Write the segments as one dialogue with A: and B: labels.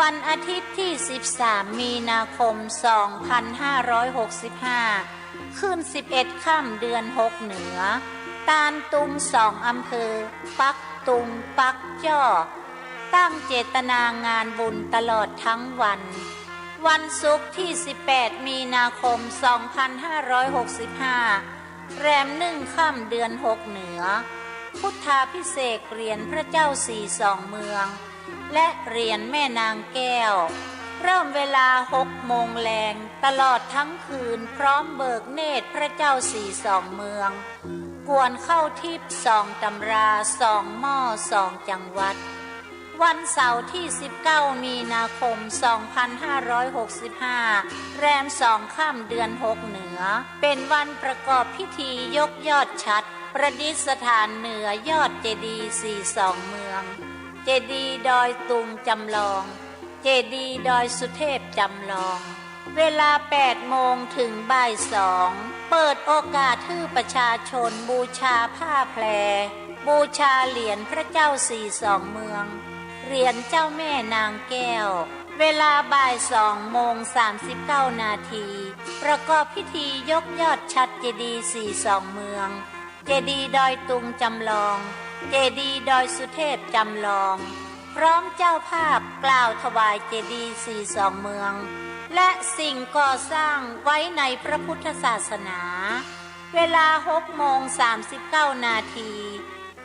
A: วันอาทิตย์ที่13มีนาคม2565ขึ้น11ค่ำเดือน6เหนือตาลตุง2อำเภอปักตุงปักจ้อตั้งเจตนางานบุญตลอดทั้งวันวันศุกร์ที่18มีนาคม2565แรม1ค่ำเดือน6เหนือพุทธาภิเษกเหรียญพระเจ้าสี่สองเมืองและเหรียญแม่นางแก้วเริ่มเวลา6 โมงแลงตลอดทั้งคืนพร้อมเบิกเนตรพระเจ้าสี่สองเมืองกวนเข้าทิพย์2 ตำรา2 หม้อ2 จังหวัดวันเสาร์ที่19มีนาคม2565แรม2ค่ำเดือน6เหนือเป็นวันประกอบพิธียกยอดฉัตรประดิษฐานเหนือยอดเจดีย์สี่สองเมืองเจดีย์ดอยตุงจำลองเจดีย์ดอยสุเทพจำลองเวลา8 โมงถึงบ่าย2เปิดโอกาสให้ประชาชนบูชาผ้าแพรบูชาเหรียญพระเจ้าสี่สองเมืองเหรียญเจ้าแม่นางแก้วเวลาบ่าย2:39 นาทีประกอบพิธียกยอดฉัตรเจดีย์สี่สองเมืองเจดีย์ดอยตุงจำลองเจดีย์ดอยสุเทพจำลองพร้อมเจ้าภาพกล่าวถวายเจดีย์สี่สองเมืองและสิ่งก่อสร้างไว้ในพระพุทธศาสนาเวลา6:39 นาที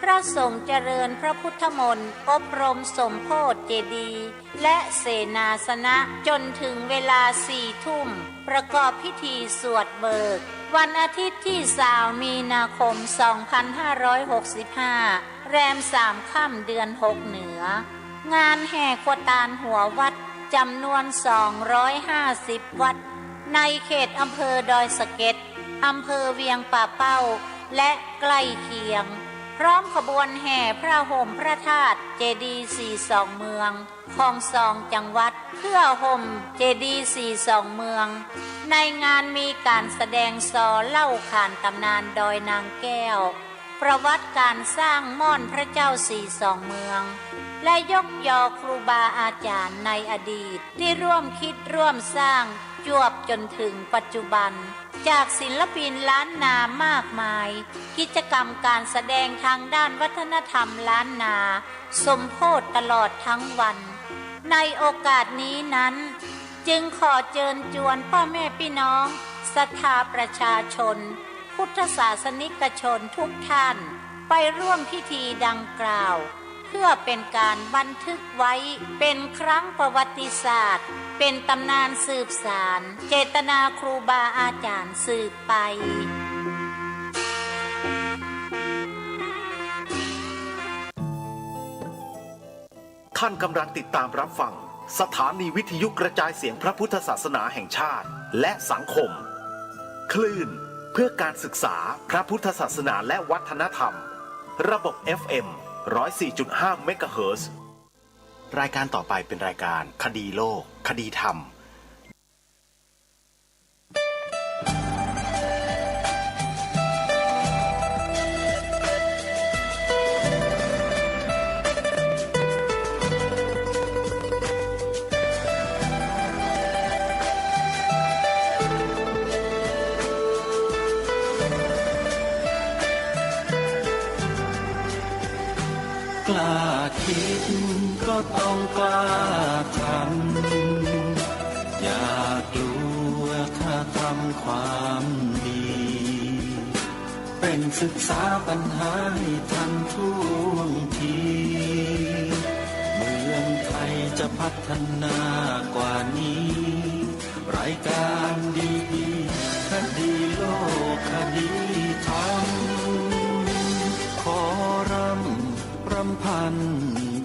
A: พระสงฆ์เจริญพระพุทธมนต์อบรมสมโภชเจดีย์และเสนาสนะจนถึงเวลา4 ทุ่มประกอบพิธีสวดเบิกวันอาทิตย์ที่20มีนาคม2565แรม3ค่ำเดือน6เหนืองานแห่ขวตาลหัววัดจำนวน250 วัดในเขตอำเภอดอยสะเก็ดอำเภอเวียงป่าเป้าและใกล้เคียงพร้อมขบวนแห่พระห่มพระธาตุเจดีย์สี่สองเมืองของ2 จังหวัดเพื่อห่มเจดีย์สี่สองเมืองในงานมีการแสดงซอเล่าขานตำนานดอยนางแก้วประวัติการสร้างม่อนพระเจ้าสี่สองเมืองและยกยอครูบาอาจารย์ในอดีตที่ร่วมคิดร่วมสร้างจวบจนถึงปัจจุบันจากศิลปินล้านนามากมายกิจกรรมการแสดงทางด้านวัฒนธรรมล้านนาสมโภชตลอดทั้งวันในโอกาสนี้นั้นจึงขอเชิญชวนพ่อแม่พี่น้องศรัทธาประชาชนพุทธศาสนิกชนทุกท่านไปร่วมพิธีดังกล่าวเพื่อเป็นการบันทึกไว้เป็นครั้งประวัติศาสตร์เป็นตำนานสืบสานเจตนาครูบาอาจารย์สืบไป
B: ท่านกำลังติดตามรับฟังสถานีวิทยุกระจายเสียงพระพุทธศาสนาแห่งชาติและสังคมคลื่นเพื่อการศึกษาพระพุทธศาสนาและวัฒนธรรมระบบ FM 104.5 เมกะเฮิรตซ์ รายการต่อไปเป็นรายการคดีโลกคดีธรรม
C: กล้าคิดก็ต้องกล้าทำอย่ากลัวถ้าทำความดีเป็นศึกษาปัญหาให้ทันท่วงทีเมืองไทยจะพัฒนากว่านี้รายการดีๆคดีโลกคดีธรรมขอรำพัน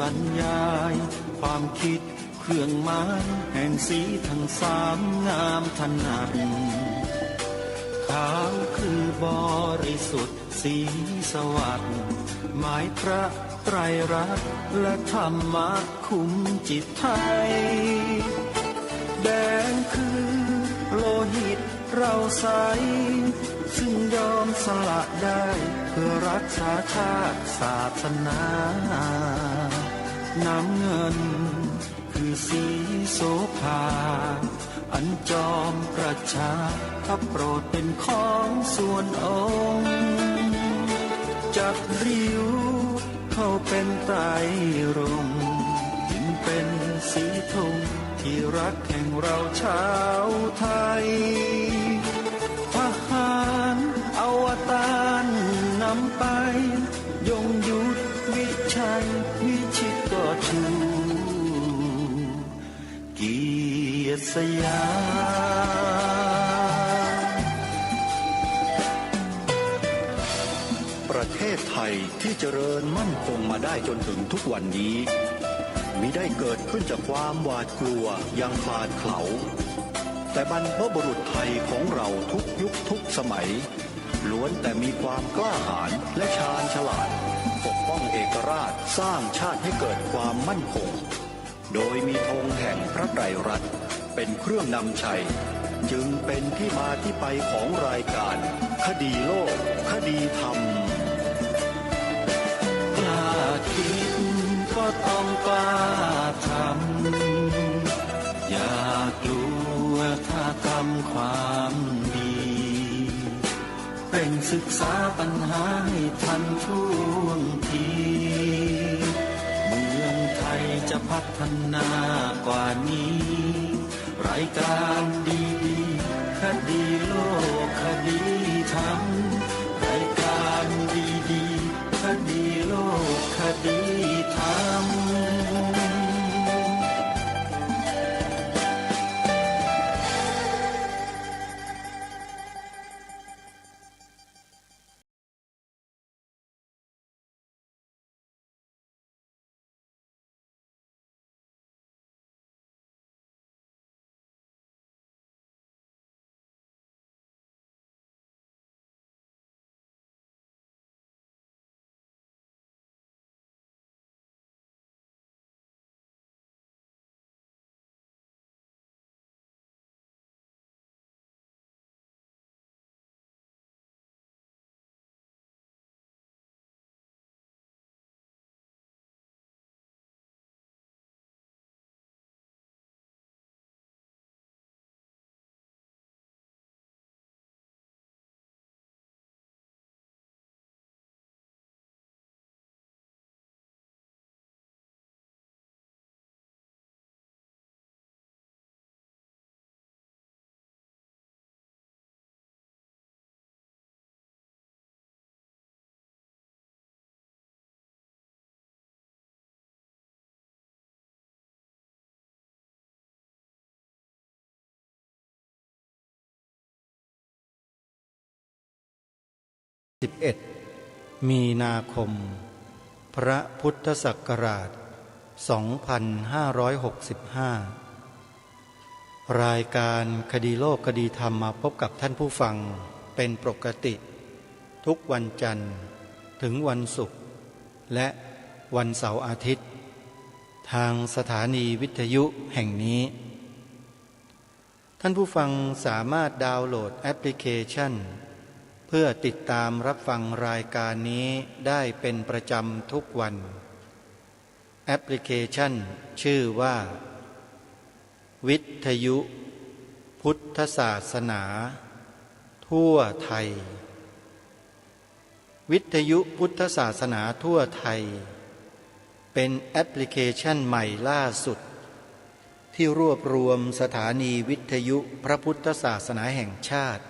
C: บรรยายความคิดเครื่องหมายแห่งสีทั้งสามงามถนัดขาวคือบริสุทธิ์สีสวัสดิ์หมายพระไตรรัตน์และธรรมะคุ้มจิตไทยแดงคือโลหิตเราใสซึ่งยอมสละได้เพื่อรักษาชาติศาสนาน้ำเงินคือ สีโสภาอันจอมประชาถ้าโปรดเป็นของส่วนองค์จักริ้วเข้าเป็นไตรรงค์จึงเป็นสีธงที่รักแห่งเราชาวไทยทหารอวตารนำไปยงยุทธวิชัยวิชิตก็ชูเกียรติสยาม
D: ประเทศไทยที่เจริญมั่นคงมาได้จนถึงทุกวันนี้มิได้เกิดขึ้นจากความหวาดกลัวอย่างคลาดเขลาแต่บรรพบุรุษไทยของเราทุกยุคทุกสมัยล้วนแต่มีความกล้าหาญและชาญฉลาดปกป้องเอกราชสร้างชาติให้เกิดความมั่นคงโดยมีธงแห่งพระไตรรัตน์เป็นเครื่องนำชัยจึงเป็นที่มาที่ไปของรายการคดีโลกคดีธรรม
C: กล้าคิดก็ต้องกล้าทำอย่ากลัวถ้าทำความดีเร่งศึกษาปัญหาให้ทันท่วงทีเมืองไทยจะพัฒนากว่านี้รายการดีๆคดีโลกคดีธรรมรายการดีๆคดีโลกคดีธรรม
E: 11 มีนาคม พระพุทธศักราช 2565 รายการคดีโลกคดีธรรมมาพบกับท่านผู้ฟังเป็นปกติทุกวันจันทร์ถึงวันศุกร์และวันเสาร์อาทิตย์ทางสถานีวิทยุแห่งนี้ท่านผู้ฟังสามารถดาวน์โหลดแอปพลิเคชันเพื่อติดตามรับฟังรายการนี้ได้เป็นประจำทุกวันแอปพลิเคชันชื่อว่าวิทยุพุทธศาสนาทั่วไทยวิทยุพุทธศาสนาทั่วไทยเป็นแอปพลิเคชันใหม่ล่าสุดที่รวบรวมสถานีวิทยุพระพุทธศาสนาแห่งชาติ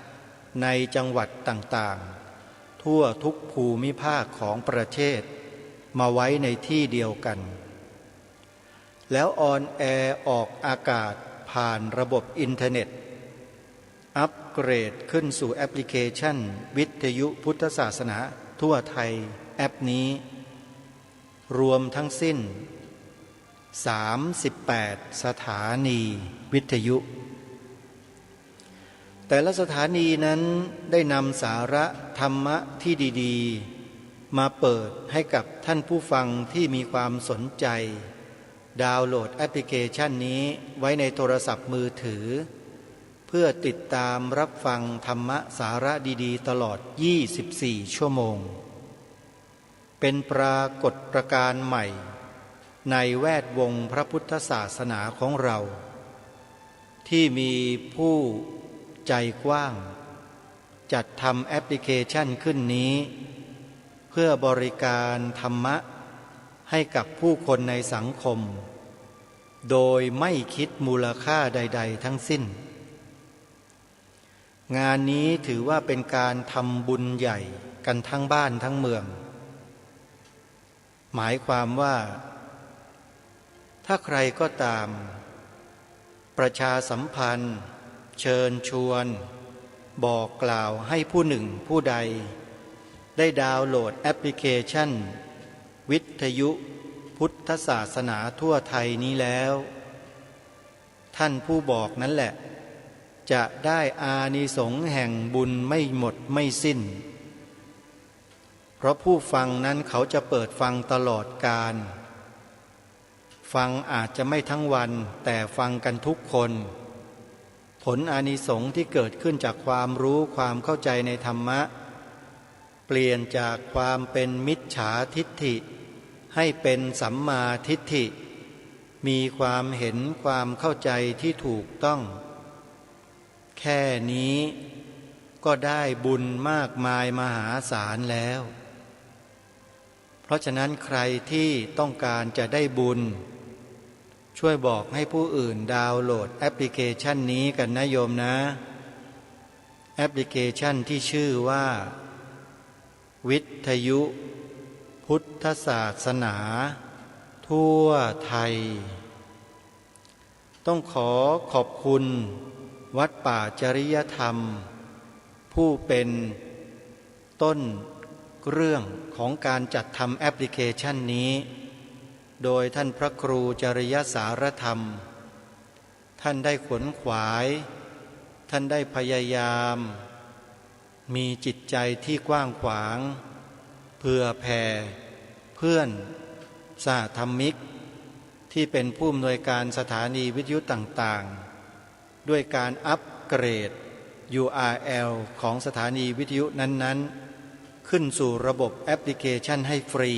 E: ในจังหวัดต่างๆทั่วทุกภูมิภาคของประเทศมาไว้ในที่เดียวกันแล้วออนแอร์ออกอากาศผ่านระบบอินเทอร์เน็ตอัปเกรดขึ้นสู่แอปพลิเคชันวิทยุพุทธศาสนาทั่วไทยแอปนี้รวมทั้งสิ้น38 สถานีวิทยุแต่ละสถานีนั้นได้นำสาระธรรมะที่ดีๆมาเปิดให้กับท่านผู้ฟังที่มีความสนใจดาวน์โหลดแอปพลิเคชันนี้ไว้ในโทรศัพท์มือถือเพื่อติดตามรับฟังธรรมะสาระดีๆตลอด24 ชั่วโมงเป็นปรากฏการณ์ใหม่ ในแวดวงพระพุทธศาสนาของเราที่มีผู้ใจกว้างจัดทำแอปพลิเคชันขึ้นนี้เพื่อบริการธรรมะให้กับผู้คนในสังคมโดยไม่คิดมูลค่าใดๆทั้งสิ้นงานนี้ถือว่าเป็นการทำบุญใหญ่กันทั้งบ้านทั้งเมืองหมายความว่าถ้าใครก็ตามประชาสัมพันธ์เชิญชวนบอกกล่าวให้ผู้หนึ่งผู้ใดได้ดาวน์โหลดแอปพลิเคชันวิทยุพุทธศาสนาทั่วไทยนี้แล้วท่านผู้บอกนั้นแหละจะได้อานิสงส์แห่งบุญไม่หมดไม่สิ้นเพราะผู้ฟังนั้นเขาจะเปิดฟังตลอดกาลฟังอาจจะไม่ทั้งวันแต่ฟังกันทุกคนผลอานิสงส์ที่เกิดขึ้นจากความรู้ความเข้าใจในธรรมะเปลี่ยนจากความเป็นมิจฉาทิฏฐิให้เป็นสัมมาทิฏฐิมีความเห็นความเข้าใจที่ถูกต้องแค่นี้ก็ได้บุญมากมายมหาศาลแล้วเพราะฉะนั้นใครที่ต้องการจะได้บุญช่วยบอกให้ผู้อื่นดาวน์โหลดแอปพลิเคชันนี้กันนะโยมนะแอปพลิเคชันที่ชื่อว่าวิทยุพุทธศาสนาทั่วไทยต้องขอขอบคุณวัดป่าจริยธรรมผู้เป็นต้นเรื่องของการจัดทำแอปพลิเคชันนี้โดยท่านพระครูจริยสารธรรมท่านได้ขวนขวายท่านได้พยายามมีจิตใจที่กว้างขวางเพื่อแผ่เพื่อนสหธรรมิกที่เป็นผู้อำนวยการสถานีวิทยุต่างๆด้วยการอัปเกรด URL ของสถานีวิทยุนั้นๆขึ้นสู่ระบบแอปพลิเคชันให้ฟรี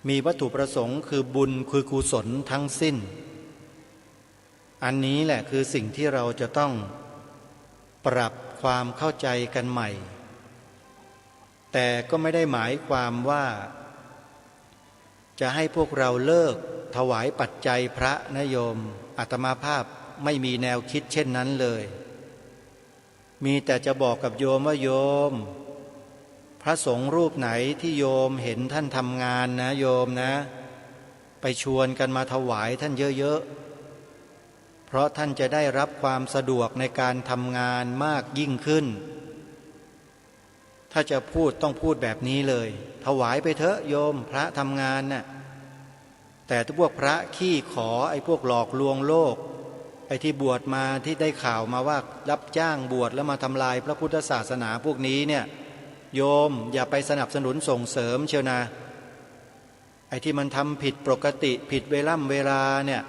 E: มีวัตถุประสงค์คือบุญคือกุศลทั้งสิ้นอันนี้แหละคือสิ่งที่เราจะต้องปรับความเข้าใจกันใหม่แต่ก็ไม่ได้หมายความว่าจะให้พวกเราเลิกถวายปัจจัยพระนะโยมอาตมาภาพไม่มีแนวคิดเช่นนั้นเลยมีแต่จะบอกกับโยมว่าโยมพระสงฆ์รูปไหนที่โยมเห็นท่านทำงานนะโยมนะไปชวนกันมาถวายท่านเยอะๆเพราะท่านจะได้รับความสะดวกในการทำงานมากยิ่งขึ้นถ้าจะพูดต้องพูดแบบนี้เลยถวายไปเถอะโยมพระทำงานน่ะแต่ถ้าพวกพระขี้ขอไอ้พวกหลอกลวงโลกไอ้ที่บวชมาที่ได้ข่าวมาว่ารับจ้างบวชแล้วมาทำลายพระพุทธศาสนาพวกนี้เนี่ยโยมอย่าไปสนับสนุนส่งเสริมเชียวนะไอ้ที่มันทำผิดปกติผิดเวลาเนี่ย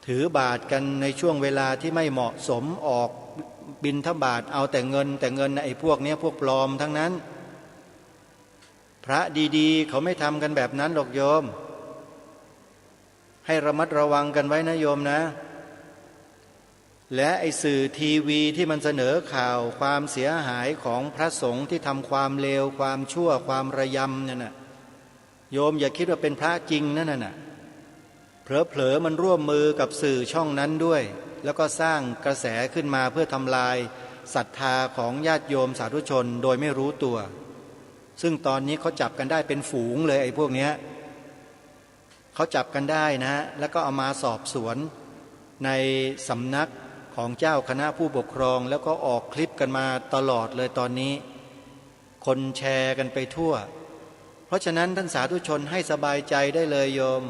E: ถือบาตรกันในช่วงเวลาที่ไม่เหมาะสมออกบิณฑบาตเอาแต่เงินไอ้พวกเนี้ยพวกปลอมทั้งนั้นพระดีๆเขาไม่ทำกันแบบนั้นหรอกโยมให้ระมัดระวังกันไว้นะโยมนะและไอ้สื่อทีวีที่มันเสนอข่าวความเสียหายของพระสงฆ์ที่ทำความเลวความชั่วความระยำนั่นน่ะโยมอย่าคิดว่าเป็นพระจริงนั่นน่ะเผลอๆมันร่วมมือกับสื่อช่องนั้นด้วยแล้วก็สร้างกระแสขึ้นมาเพื่อทำลายศรัทธาของญาติโยมสาธุชนโดยไม่รู้ตัวซึ่งตอนนี้เขาจับกันได้เป็นฝูงเลยไอ้พวกเนี้ยเขาจับกันได้นะแล้วก็เอามาสอบสวนในสำนักของเจ้าคณะผู้ปกครองแล้วก็ออกคลิปกันมาตลอดเลยตอนนี้คนแชร์กันไปทั่วเพราะฉะนั้นท่านสาธุชนให้สบายใจได้เลยโยม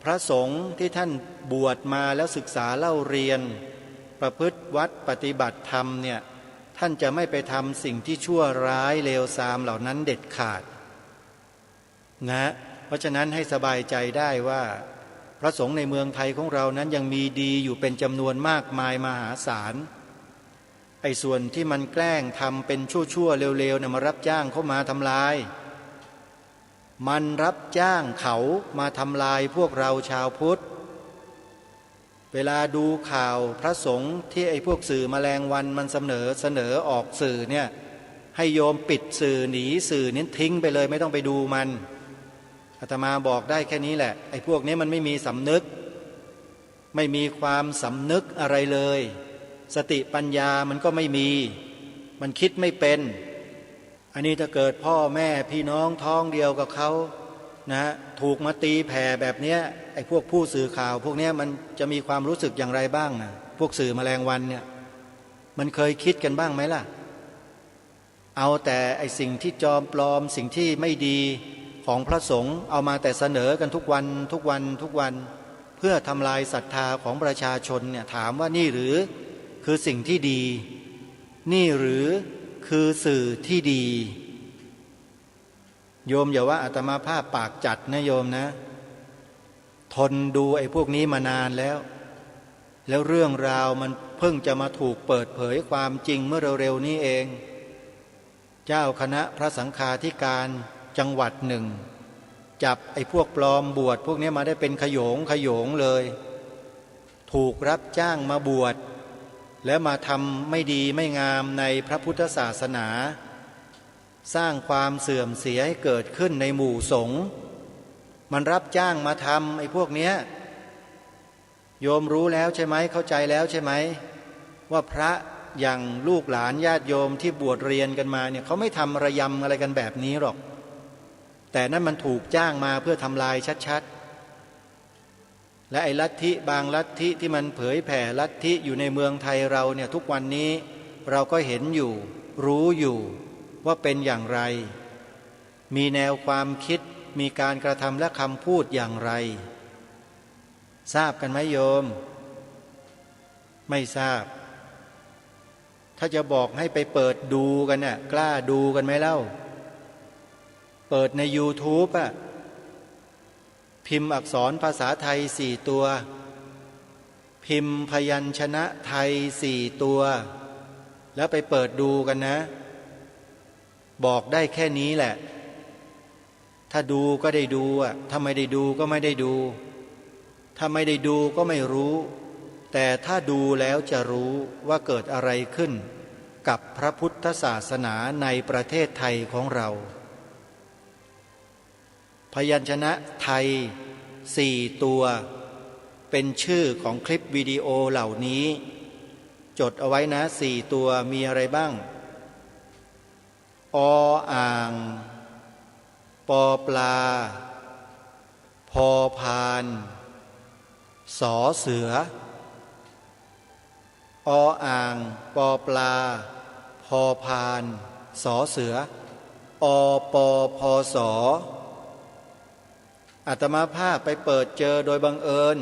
E: พระสงฆ์ที่ท่านบวชมาแล้วศึกษาเล่าเรียนประพฤติวัดปฏิบัติธรรมเนี่ยท่านจะไม่ไปทำสิ่งที่ชั่วร้ายเลวทรามเหล่านั้นเด็ดขาดนะเพราะฉะนั้นให้สบายใจได้ว่าพระสงฆ์ในเมืองไทยของเรานั้นยังมีดีอยู่เป็นจำนวนมากมายมหาศาลไอ้ส่วนที่มันแกล้งทำเป็นชั่วๆเร็วๆเนี่ยมารับจ้างเข้ามาทำลาย มันรับจ้างเขามาทำลายพวกเราชาวพุทธเวลาดูข่าวพระสงฆ์ที่ไอ้พวกสื่อแมลงวันมันเสนอออกสื่อเนี่ยให้โยมปิดสื่อหนีสื่อนี้ทิ้งไปเลยไม่ต้องไปดูมันอาตมาบอกได้แค่นี้แหละไอ้พวกนี้มันไม่มีสำนึกไม่มีความสำนึกอะไรเลยสติปัญญามันก็ไม่มีมันคิดไม่เป็นอันนี้ถ้าเกิดพ่อแม่พี่น้องท้องเดียวกับเขานะถูกมาตีแผ่แบบเนี้ยไอ้พวกผู้สื่อข่าวพวกเนี้ยมันจะมีความรู้สึกอย่างไรบ้างนะพวกสื่อแมลงวันเนี่ยมันเคยคิดกันบ้างไหมล่ะเอาแต่ไอ้สิ่งที่จอมปลอมสิ่งที่ไม่ดีของพระสงฆ์เอามาแต่เสนอกันทุกวันเพื่อทำลายศรัทธาของประชาชนเนี่ยถามว่านี่หรือคือสิ่งที่ดีนี่หรือคือสื่อที่ดีโยมอย่าว่าอาตมาภาพปากจัดนะโยมนะทนดูไอ้พวกนี้มานานแล้วเรื่องราวมันเพิ่งจะมาถูกเปิดเผยความจริงเมื่อเร็วๆนี้เองเจ้าคณะพระสังฆาธิการจังหวัดหนึ่งจับไอ้พวกปลอมบวชพวกนี้มาได้เป็นขโยงเลยถูกรับจ้างมาบวชแล้วมาทำไม่ดีไม่งามในพระพุทธศาสนาสร้างความเสื่อมเสียให้เกิดขึ้นในหมู่สงฆ์มันรับจ้างมาทำไอ้พวกเนี้ยโยมรู้แล้วใช่ไหมเข้าใจแล้วใช่ไหมว่าพระอย่างลูกหลานญาติโยมที่บวชเรียนกันมาเนี่ยเขาไม่ทำระยำอะไรกันแบบนี้หรอกแต่นั่นมันถูกจ้างมาเพื่อทำลายชัดๆและไอ้ลัทธิบางลัทธิที่มันเผยแผ่ลัทธิอยู่ในเมืองไทยเราเนี่ยทุกวันนี้เราก็เห็นอยู่รู้อยู่ว่าเป็นอย่างไรมีแนวความคิดมีการกระทำและคำพูดอย่างไรทราบกันไหมโยมไม่ทราบถ้าจะบอกให้ไปเปิดดูกันน่ะกล้าดูกันไหมเล่าเปิดใน YouTube อ่ะพิมพ์อักษรภาษาไทย4 ตัวพิมพ์พยัญชนะไทย4 ตัวแล้วไปเปิดดูกันนะบอกได้แค่นี้แหละถ้าดูก็ได้ดูอ่ะถ้าไม่ได้ดูก็ไม่ได้ดูถ้าไม่ได้ดูก็ไม่รู้แต่ถ้าดูแล้วจะรู้ว่าเกิดอะไรขึ้นกับพระพุทธศาสนาในประเทศไทยของเราพยัญชนะไทย4 ตัวเป็นชื่อของคลิปวิดีโอเหล่านี้จดเอาไว้นะ4 ตัวมีอะไรบ้างออ่างปอปลาพอพานสอเสือออ่างปอปลาพอพานสอเสืออปอพอสออาตมาภาพไปเปิดเจอโดยบังเอิญ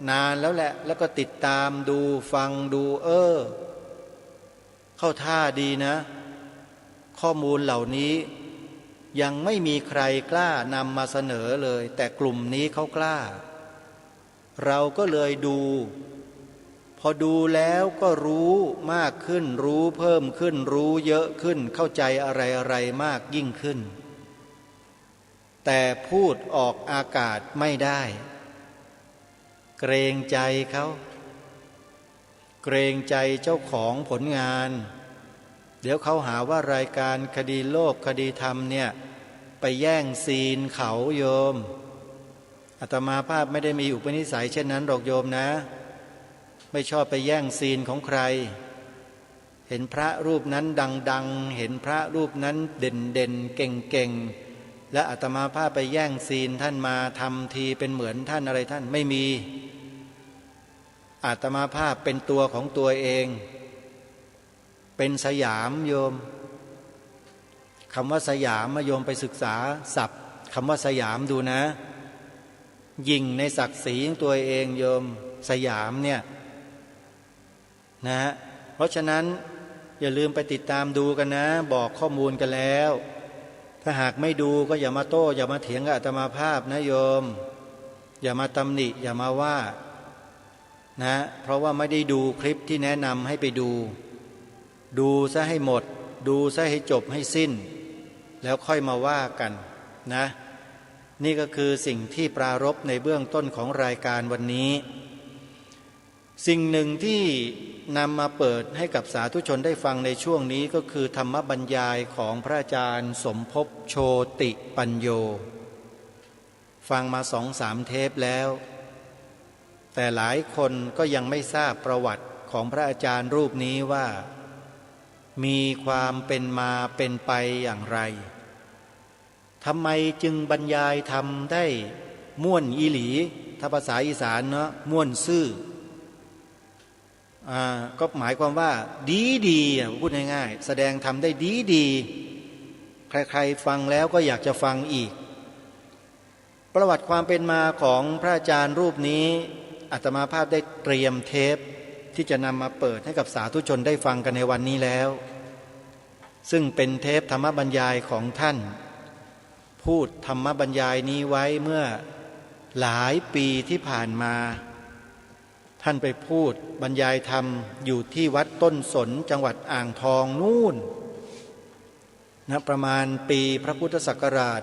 E: นานแล้วแหละแล้วก็ติดตามดูฟังดูเข้าท่าดีนะข้อมูลเหล่านี้ยังไม่มีใครกล้านำมาเสนอเลยแต่กลุ่มนี้เขากล้าเราก็เลยดูพอดูแล้วก็รู้มากขึ้นรู้เพิ่มขึ้นรู้เยอะขึ้นเข้าใจอะไรมากยิ่งขึ้นแต่พูดออกอากาศไม่ได้เกรงใจเขาเกรงใจเจ้าของผลงานเดี๋ยวเขาหาว่ารายการคดีโลกคดีธรรมเนี่ยไปแย่งซีนเขาโยมอาตมาภาพไม่ได้มีอุปนิสัยเช่นนั้นหรอกโยมนะไม่ชอบไปแย่งซีนของใครเห็นพระรูปนั้นดังๆเห็นพระรูปนั้นเด่นๆเก่งๆและอาตมาภาพไปแย่งซีนท่านมาทำทีเป็นเหมือนท่านอะไรท่านไม่มีอาตมาภาพเป็นตัวของตัวเองเป็นสยามโยมคำว่าสยามโยมไปศึกษาศัพท์คำว่าสยามดูนะยิ่งในศักดิ์ศรีของตัวเองโยมสยามเนี่ยนะเพราะฉะนั้นอย่าลืมไปติดตามดูกันนะบอกข้อมูลกันแล้วถ้าหากไม่ดูก็อย่ามาโต้อย่ามาเถียงกับอาตมาภาพนะโยมอย่ามาตำหนิอย่ามาว่านะเพราะว่าไม่ได้ดูคลิปที่แนะนำให้ไปดูซะให้หมดดูซะให้จบให้สิ้นแล้วค่อยมาว่ากันนะ นี่ก็คือสิ่งที่ปรารภในเบื้องต้นของรายการวันนี้สิ่งหนึ่งที่นำมาเปิดให้กับสาธุชนได้ฟังในช่วงนี้ก็คือธรรมบรรยายของพระอาจารย์สมภพโชติปัญโยฟังมา2-3 เทปแล้วแต่หลายคนก็ยังไม่ทราบประวัติของพระอาจารย์รูปนี้ว่ามีความเป็นมาเป็นไปอย่างไรทำไมจึงบรรยายทำได้ม่วนอีหลีถ้าภาษาอีสานเนาะม่วนซื่อก็หมายความว่าดีพูดง่ายๆแสดงทำได้ดีใครๆฟังแล้วก็อยากจะฟังอีกประวัติความเป็นมาของพระอาจารย์รูปนี้อาตมาภาพได้เตรียมเทปที่จะนำมาเปิดให้กับสาธุชนได้ฟังกันในวันนี้แล้วซึ่งเป็นเทปธรรมบรรยายของท่านพูดธรรมบรรยายนี้ไว้เมื่อหลายปีที่ผ่านมาท่านไปพูดบรรยายธรรมอยู่ที่วัดต้นสนจังหวัดอ่างทองนู่นประมาณปีพระพุทธศักราช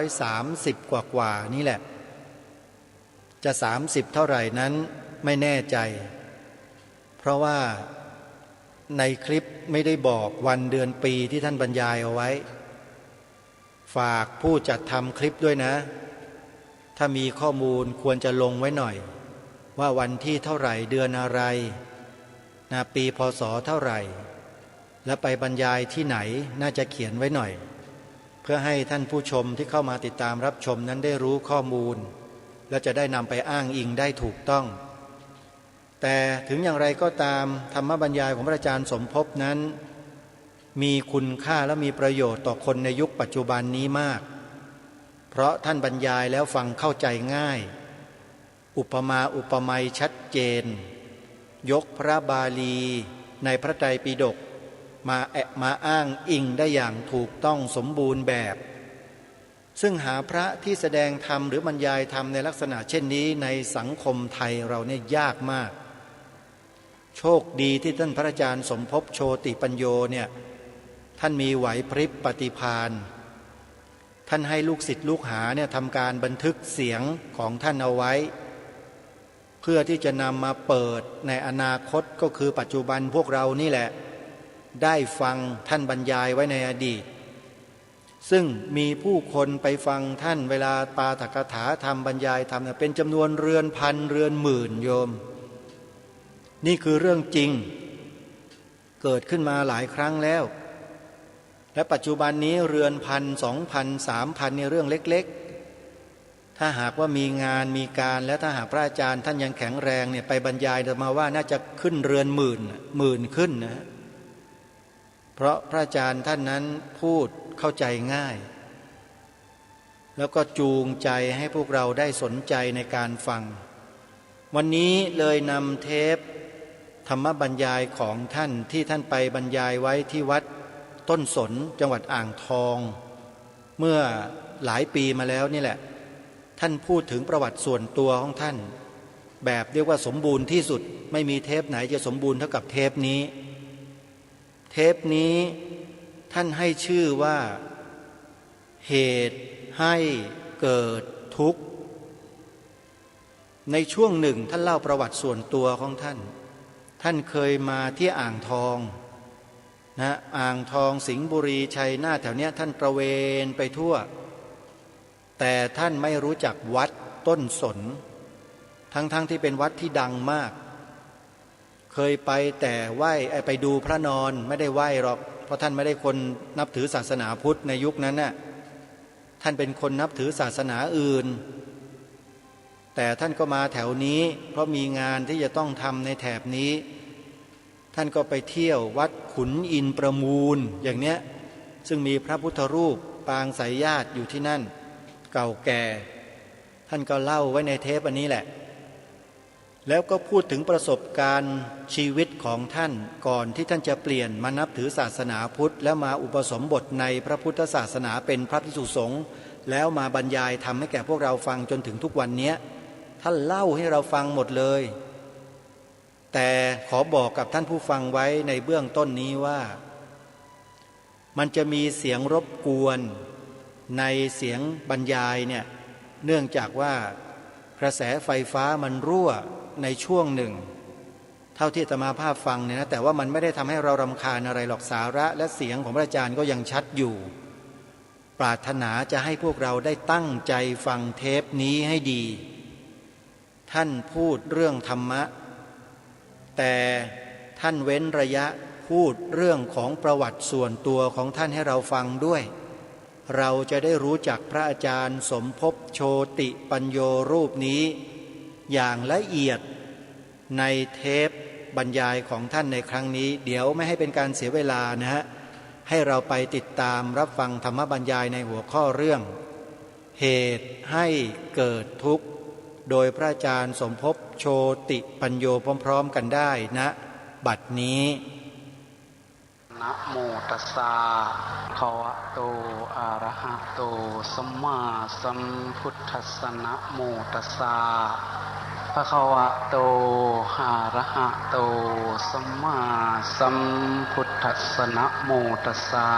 E: 2530 กว่านี่แหละจะ30เท่าไหร่นั้นไม่แน่ใจเพราะว่าในคลิปไม่ได้บอกวันเดือนปีที่ท่านบรรยายเอาไว้ฝากผู้จัดทำคลิปด้วยนะถ้ามีข้อมูลควรจะลงไว้หน่อยว่าวันที่เท่าไหร่เดือนอะไรปีพศเท่าไหร่และไปบรรยายที่ไหนน่าจะเขียนไว้หน่อยเพื่อให้ท่านผู้ชมที่เข้ามาติดตามรับชมนั้นได้รู้ข้อมูลและจะได้นำไปอ้างอิงได้ถูกต้องแต่ถึงอย่างไรก็ตามธรรมบรรยายของพระอาจารย์สมภพนั้นมีคุณค่าและมีประโยชน์ต่อคนในยุคปัจจุบันนี้มากเพราะท่านบรรยายแล้วฟังเข้าใจง่ายอุปมาอุปไมยชัดเจนยกพระบาลีในพระไตรปิฎกมาอ้างอิงได้อย่างถูกต้องสมบูรณ์แบบซึ่งหาพระที่แสดงธรรมหรือบรรยายธรรมในลักษณะเช่นนี้ในสังคมไทยเราเนี่ยยากมากโชคดีที่ท่านพระอาจารย์สมภพโชติปัญโยเนี่ยท่านมีไหวพริบปฏิภาณท่านให้ลูกศิษย์ลูกหาเนี่ยทำการบันทึกเสียงของท่านเอาไว้เพื่อที่จะนำมาเปิดในอนาคตก็คือปัจจุบันพวกเรานี่แหละได้ฟังท่านบรรยายไว้ในอดีตซึ่งมีผู้คนไปฟังท่านเวลาปาฐกถาธรรมบรรยายธรรมเป็นจำนวนเรือนพันเรือนหมื่นโยมนี่คือเรื่องจริงเกิดขึ้นมาหลายครั้งแล้วและปัจจุบันนี้เรือนพัน2,000 3,000ในเรื่องเล็กๆถ้าหากว่ามีงานมีการและถ้าหากพระอาจารย์ท่านยังแข็งแรงเนี่ยไปบรรยายมาว่าน่าจะขึ้นเรือนหมื่นขึ้นนะเพราะพระอาจารย์ท่านนั้นพูดเข้าใจง่ายแล้วก็จูงใจให้พวกเราได้สนใจในการฟังวันนี้เลยนำเทปธรรมบรรยายของท่านที่ท่านไปบรรยายไว้ที่วัดต้นสนจังหวัดอ่างทองเมื่อหลายปีมาแล้วนี่แหละท่านพูดถึงประวัติส่วนตัวของท่านแบบเรียกว่าสมบูรณ์ที่สุดไม่มีเทปไหนจะสมบูรณ์เท่ากับเทปนี้ท่านให้ชื่อว่าเหตุให้เกิดทุกข์ในช่วงหนึ่งท่านเล่าประวัติส่วนตัวของท่านเคยมาที่อ่างทองอ่างทองสิงห์บุรีชัยนาทแถวเนี้ยท่านตระเวนไปทั่วแต่ท่านไม่รู้จักวัดต้นสนทั้งที่เป็นวัดที่ดังมากเคยไปแต่ไหว้ไปดูพระนอนไม่ได้ไหว้หรอกเพราะท่านไม่ได้คนนับถือศาสนาพุทธในยุคนั้นน่ะท่านเป็นคนนับถือศาสนาอื่นแต่ท่านก็มาแถวนี้เพราะมีงานที่จะต้องทำในแถบนี้ท่านก็ไปเที่ยววัดขุนอินทร์ประมูลอย่างเนี้ยซึ่งมีพระพุทธรูปปางสายญาติอยู่ที่นั่นเก่าแก่ท่านก็เล่าไว้ในเทปอันนี้แหละแล้วก็พูดถึงประสบการณ์ชีวิตของท่านก่อนที่ท่านจะเปลี่ยนมานับถือศาสนาพุทธแล้วมาอุปสมบทในพระพุทธศาสนาเป็นพระภิกษุสงฆ์แล้วมาบรรยายทำให้แก่พวกเราฟังจนถึงทุกวันนี้ท่านเล่าให้เราฟังหมดเลยแต่ขอบอกกับท่านผู้ฟังไว้ในเบื้องต้นนี้ว่ามันจะมีเสียงรบกวน ในเสียงบรรยายเนี่ยเนื่องจากว่ากระแสไฟฟ้ามันรั่วในช่วงหนึ่งเท่าที่อาตมาภาพฟังเนี่ยนะแต่ว่ามันไม่ได้ทำให้เรารำคาญอะไรหรอกสาระและเสียงของพระอาจารย์ก็ยังชัดอยู่ปรารถนาจะให้พวกเราได้ตั้งใจฟังเทปนี้ให้ดีท่านพูดเรื่องธรรมะแต่ท่านเว้นระยะพูดเรื่องของประวัติส่วนตัวของท่านให้เราฟังด้วยเราจะได้รู้จักพระอาจารย์สมภพโชติปัญโยรูปนี้อย่างละเอียดในเทปบรรยายของท่านในครั้งนี้เดี๋ยวไม่ให้เป็นการเสียเวลานะฮะให้เราไปติดตามรับฟังธรรมบรรยายในหัวข้อเรื่องเหตุให้เกิดทุกข์โดยพระอาจารย์สมภพโชติปัญโยพร้อมๆกันได้นะบัดนี้
F: นะโมตัสสะภะคะวะโตอะระหะโตสัมมาสัมพุทธัสสะนะโมตัสสะภะคะวะโตอะระหะโตสัมมาสัมพุทธัสสะนะโมตัสสะ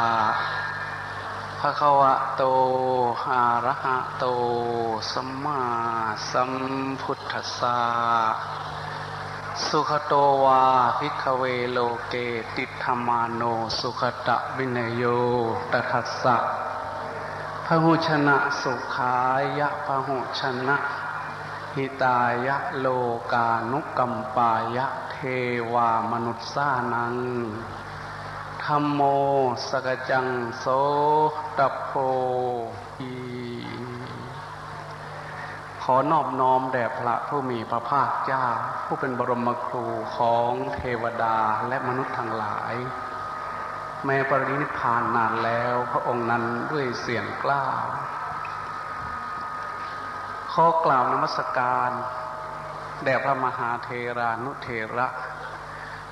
F: ภะคะวะโตอะระหะโตสัมมาสัมพุทธัสสะสุขโตวาภิกขเวโลเกติธรรมาโนสุขตะวินโยตทัสสะพหุชนะสุขายะพหุชนะหิตายะโลกานุกัมปายะเทวามนุษสานังธัมโมสกจังโสตัพโพอีขอนอบน้อมแด่พระผู้มีพระภาคเจ้าผู้เป็นบรมครูของเทวดาและมนุษย์ทั้งหลายแม้ปรินิพพานนานแล้วพระองค์นั้นด้วยเสียงกล้าวขอกล่าวนมัสการแด่พระมหาเทรานุเถระ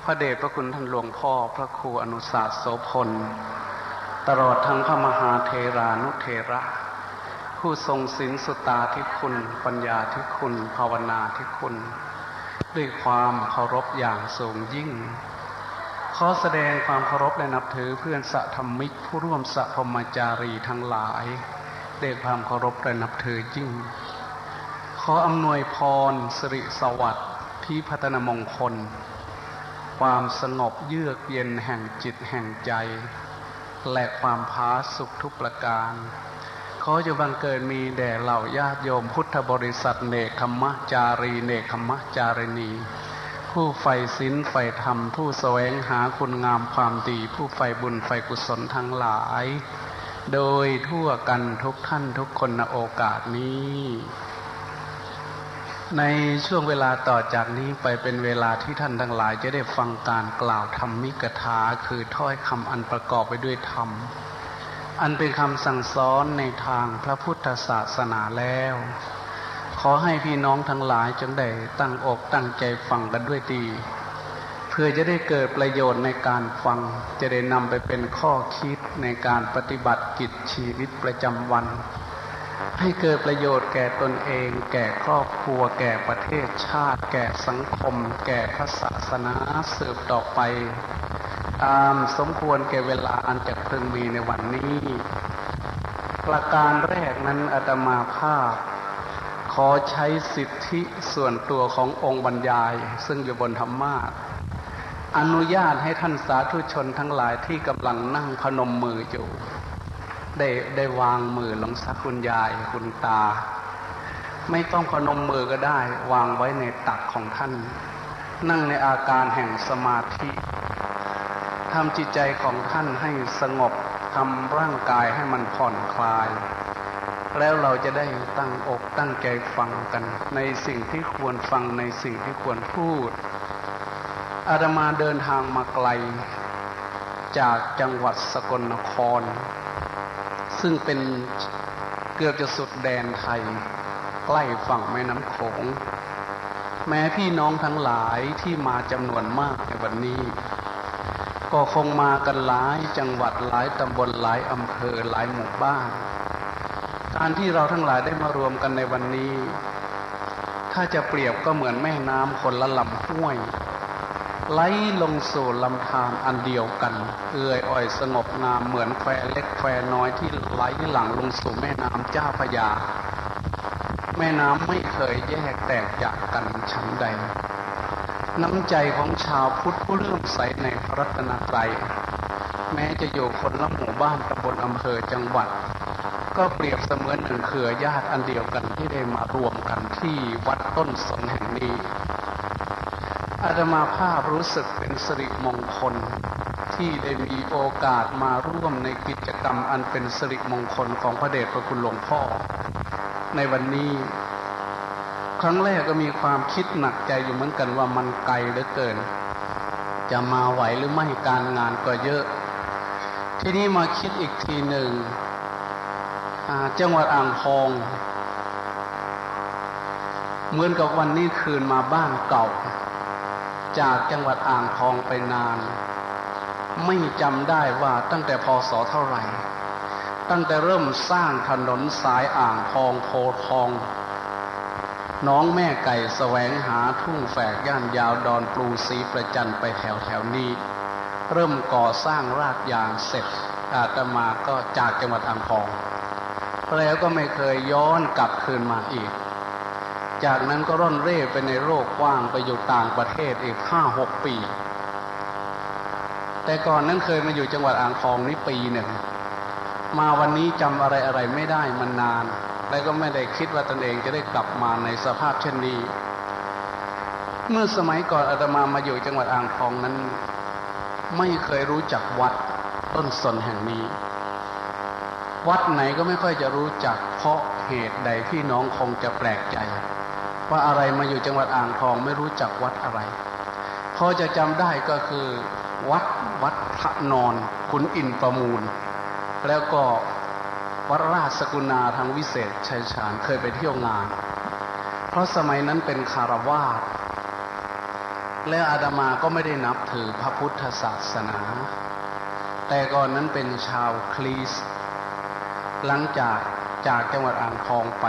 F: พระเดชพระคุณท่านหลวงพ่อพระครูอนุสาสโสพลตลอดทั้งพระมหาเทรานุเถระผู้ทรงศีลสุตตาธิคุณปัญญาธิคุณภาวนาธิคุณด้วยความเคารพอย่างสูงยิ่งขอแสดงความเคารพและนับถือเพื่อนสัทธมิกผู้ร่วมสัพพมจารีทั้งหลายด้วยความเคารพและนับถือยิ่งขออำนวยพรสิริสวัสดิ์พิพัฒนมงคลความสงบเยือกเย็นแห่งจิตแห่งใจและความผาสุกทุกประการขอจะบังเกิดมีแด่เหล่าญาติโยมพุทธบริษัทเนกขมจารีเนกขมจารินีผู้ใฝ่ศีลใฝ่ธรรมผู้แสวงหาคุณงามความดีผู้ใฝ่บุญใฝ่กุศลทั้งหลายโดยทั่วกันทุกท่านทุกคนณโอกาสนี้ในช่วงเวลาต่อจากนี้ไปเป็นเวลาที่ท่านทั้งหลายจะได้ฟังการกล่าวธรรมิกถาคือถ้อยคำอันประกอบไปด้วยธรรมอันเป็นคำสั่งสอนในทางพระพุทธศาสนาแล้วขอให้พี่น้องทั้งหลายจงได้ตั้งอกตั้งใจฟังกันด้วยดีเพื่อจะได้เกิดประโยชน์ในการฟังจะได้นำไปเป็นข้อคิดในการปฏิบัติกิจชีวิตประจำวันให้เกิดประโยชน์แก่ตนเองแก่ครอบครัวแก่ประเทศชาติแก่สังคมแก่พระศาสนาสืบต่อไปตามสมควรแก่เวลาอันจะพึงมีในวันนี้ประการแรกนั้นอาตมาภาพขอใช้สิทธิส่วนตัวขององค์บรรยายซึ่งอยู่บนธรรมาสน์อนุญาตให้ท่านสาธุชนทั้งหลายที่กำลังนั่งพนมมืออยู่ได้วางมือลงสักคุณยายคุณตาไม่ต้องพนมมือก็ได้วางไว้ในตักของท่านนั่งในอาการแห่งสมาธิทำจิตใจของท่านให้สงบทำร่างกายให้มันผ่อนคลายแล้วเราจะได้ตั้งอกตั้งใจฟังกันในสิ่งที่ควรฟังในสิ่งที่ควรพูดอาตมาเดินทางมาไกลจากจังหวัดสกลนครซึ่งเป็นเกือบจะสุดแดนไทยใกล้ฝั่งแม่น้ำโขงแม้พี่น้องทั้งหลายที่มาจำนวนมากในวันนี้ก็คงมากันหลายจังหวัดหลายตำบลหลายอำเภอหลายหมู่บ้านการที่เราทั้งหลายได้มารวมกันในวันนี้ถ้าจะเปรียบก็เหมือนแม่น้ำคนละลำห้วย ไหลลงสู่ลำธารอันเดียวกันเอื่อยอ่อยสงบงามเหมือนแควเล็กแควน้อยที่ไหลหลั่งลงสู่แม่น้ำเจ้าพระยาแม่น้ำไม่เคยแยกแตกจากกันฉันใดน้ำใจของชาวพุทธผู้เลื่อมใสในพระรัตนตรัยแม้จะอยู่คนละหมู่บ้านตำบลอำเภอจังหวัดก็เปรียบเสมือนหนึ่งเครือญาติอันเดียวกันที่ได้มารวมกันที่วัดต้นสนแห่งนี้อาตมาภาพรู้สึกเป็นสิริมงคลที่ได้มีโอกาสมาร่วมในกิจกรรมอันเป็นสิริมงคลของพระเดชพระคุณหลวงพ่อในวันนี้ครั้งแรกก็มีความคิดหนักใจอยู่เหมือนกันว่ามันไกลเหลือเกินจะมาไหวหรือไม่การงานก็เยอะทีนี้มาคิดอีกทีหนึ่งจังหวัดอ่างทองเหมือนกับวันนี้คืนมาบ้านเก่าจากจังหวัดอ่างทองไปนานไม่จำได้ว่าตั้งแต่พ.ศ.เท่าไหร่ตั้งแต่เริ่มสร้างถนนสายอ่างทองโพทองน้องแม่ไก่แสวงหาทุ่งแฝกย่านยาวดอนปลูศรีประจันไปแถวนี้เริ่มก่อสร้างรากยางเสร็จอาตมาก็จากจังหวัดอ่างทองแล้วก็ไม่เคยย้อนกลับคืนมาอีกจากนั้นก็ร่อนเร่ไปในโลกกว้างไปอยู่ต่างประเทศอีก 5-6 ปีแต่ก่อนนั้นเคยมาอยู่จังหวัดอ่างทองนี้ปีหนึ่งมาวันนี้จำอะไรไม่ได้มันนานและก็ไม่ได้คิดว่าตนเองจะได้กลับมาในสภาพเช่นนี้เมื่อสมัยก่อนอาตมาอยู่จังหวัดอ่างทองนั้นไม่เคยรู้จักวัดต้นสนแห่งนี้วัดไหนก็ไม่ค่อยจะรู้จักเพราะเหตุใดพี่น้องคงจะแปลกใจว่าอะไรมาอยู่จังหวัดอ่างทองไม่รู้จักวัดอะไรพอจะจำได้ก็คือวัดพระนอนขุนอินทร์ประมูลแล้วก็วัดราชสกุณาทางวิเศษชัยชาญเคยไปเที่ยวงานเพราะสมัยนั้นเป็นคฤหัสถ์แล้วอาตมาก็ไม่ได้นับถือพระพุทธศาสนาแต่ก่อนนั้นเป็นชาวคริสต์หลังจากจังหวัดอ่างทองไป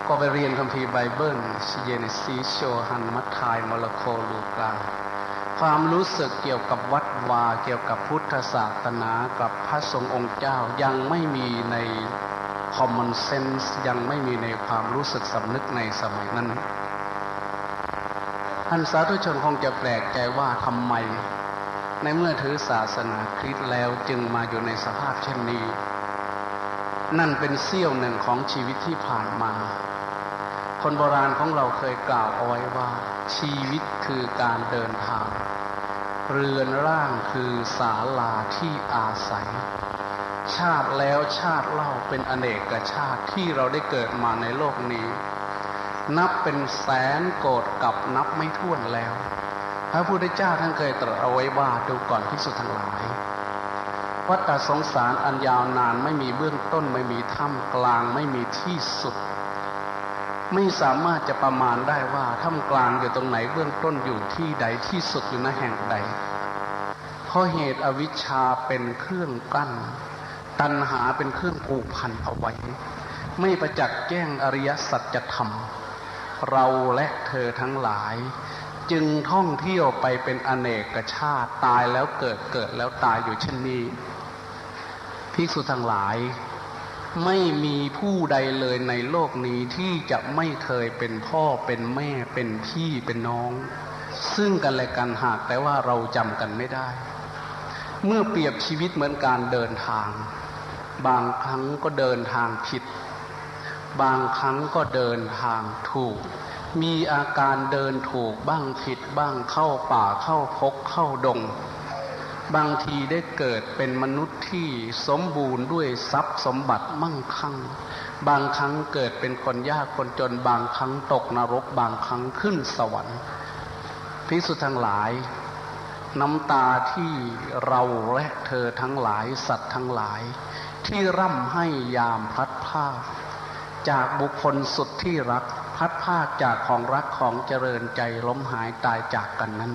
F: ก็ไปเรียนคัมภีร์ไบเบิลเยเนซิสโชฮันมัทธายมาระโคลูกลางความรู้สึกเกี่ยวกับวัดวาเกี่ยวกับพุทธศาสนากับพระสงฆ์องค์เจ้ายังไม่มีใน common sense ยังไม่มีในความรู้สึกสำนึกในสมัยนั้นท่านสาธุชนคงจะแปลกใจว่าทำไมในเมื่อถือศาสนาคริสต์แล้วจึงมาอยู่ในสภาพเช่นนี้นั่นเป็นเสี้ยวหนึ่งของชีวิตที่ผ่านมาคนโบราณของเราเคยกล่าวเอาไว้ว่าชีวิตคือการเดินทางเรือนร่างคือศาลาที่อาศัยชาติแล้วชาติเล่าเป็นอเนกชาติที่เราได้เกิดมาในโลกนี้นับเป็นแสนโกฏกับนับไม่ถ้วนแล้วพระพุทธเจ้าท่านเคยตรัสเอาไว้ว่าดูก่อนภิกษุทั้งหลายวัฏสงสารอันยาวนานไม่มีเบื้องต้นไม่มีท่ามกลางไม่มีที่สุดไม่สามารถจะประมาณได้ว่าท่ามกลางอยู่ตรงไหนเบื้องต้นอยู่ที่ใดที่สุดอยู่ณแห่งใดเพราะเหตุอวิชชาเป็นเครื่องกั้นตัณหาเป็นเครื่องผูกพันเอาไว้ไม่ประจักษ์แจ้งอริยสัจธรรมเราและเธอทั้งหลายจึงท่องเที่ยวไปเป็นอเนกชาติตายแล้วเกิดแล้วตายอยู่เช่นนี้ภิกษุทั้งหลายไม่มีผู้ใดเลยในโลกนี้ที่จะไม่เคยเป็นพ่อเป็นแม่เป็นพี่เป็นน้องซึ่งกันและกันหากแต่ว่าเราจำกันไม่ได้เมื่อเปรียบชีวิตเหมือนการเดินทางบางครั้งก็เดินทางผิดบางครั้งก็เดินทางถูกมีอาการเดินถูกบ้างผิดบ้างเข้าป่าเข้าพกเข้าดงบางทีได้เกิดเป็นมนุษย์ที่สมบูรณ์ด้วยทรัพย์สมบัติมั่งคั่งบางครั้งเกิดเป็นคนยากคนจนบางครั้งตกนรกบางครั้งขึ้นสวรรค์ภิกษุทั้งหลายน้ำตาที่เราและเธอทั้งหลายสัตว์ทั้งหลายที่ร่ำให้ยามพลัดพรากจากบุคคลสุดที่รักพลัดพรากจากของรักของเจริญใจล้มหายตายจากกันนั้น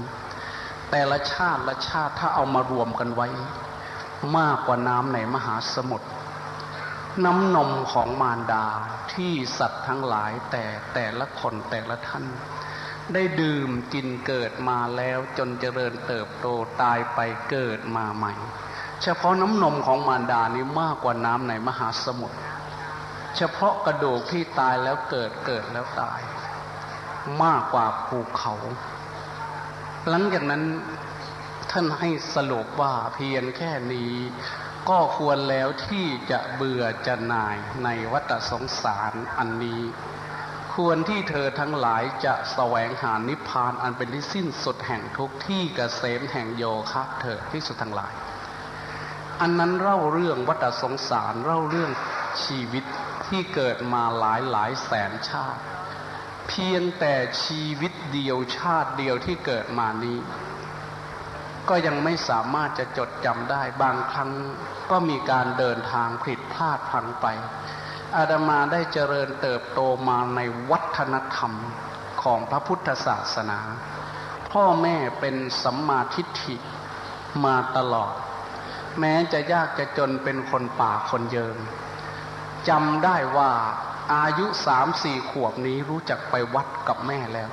F: แต่ละชาติละชาติถ้าเอามารวมกันไว้มากกว่าน้ำในมหาสมุทรน้ำนมของมารดาที่สัตว์ทั้งหลายแต่ละคนแต่ละท่าน ได้ดื่มกินเกิดมาแล้วจนเจริญเติบโตตายไปเกิดมาใหม่เฉพาะน้ำนมของมารดานี้มากกว่าน้ำในมหาสมุทรเฉพาะกระดูกที่ตายแล้วเกิดแล้วตายมากกว่าภูเขาหลังจากนั้นท่านให้สรุปว่าเพียงแค่นี้ก็ควรแล้วที่จะเบื่อจะหน่ายในวัฏสงสารอันนี้ควรที่เธอทั้งหลายจะแสวงหานิพพานอันเป็นที่สิ้นสุดแห่งทุกข์ที่เกษมแห่งโยคะเถิดที่สุดทั้งหลายอันนั้นเล่าเรื่องวัฏสงสารเล่าเรื่องชีวิตที่เกิดมาหลายแสนชาติเพียงแต่ชีวิตเดียวชาติเดียวที่เกิดมานี้ก็ยังไม่สามารถจะจดจำได้บางครั้งก็มีการเดินทางผิดพลาดพลั้งไปอาตมาได้เจริญเติบโตมาในวัฒนธรรมของพระพุทธศาสนาพ่อแม่เป็นสัมมาทิฏฐิมาตลอดแม้จะยากจะจนเป็นคนป่าคนเยิมจำได้ว่าอายุ3-4 ขวบนี้รู้จักไปวัดกับแม่แล้ว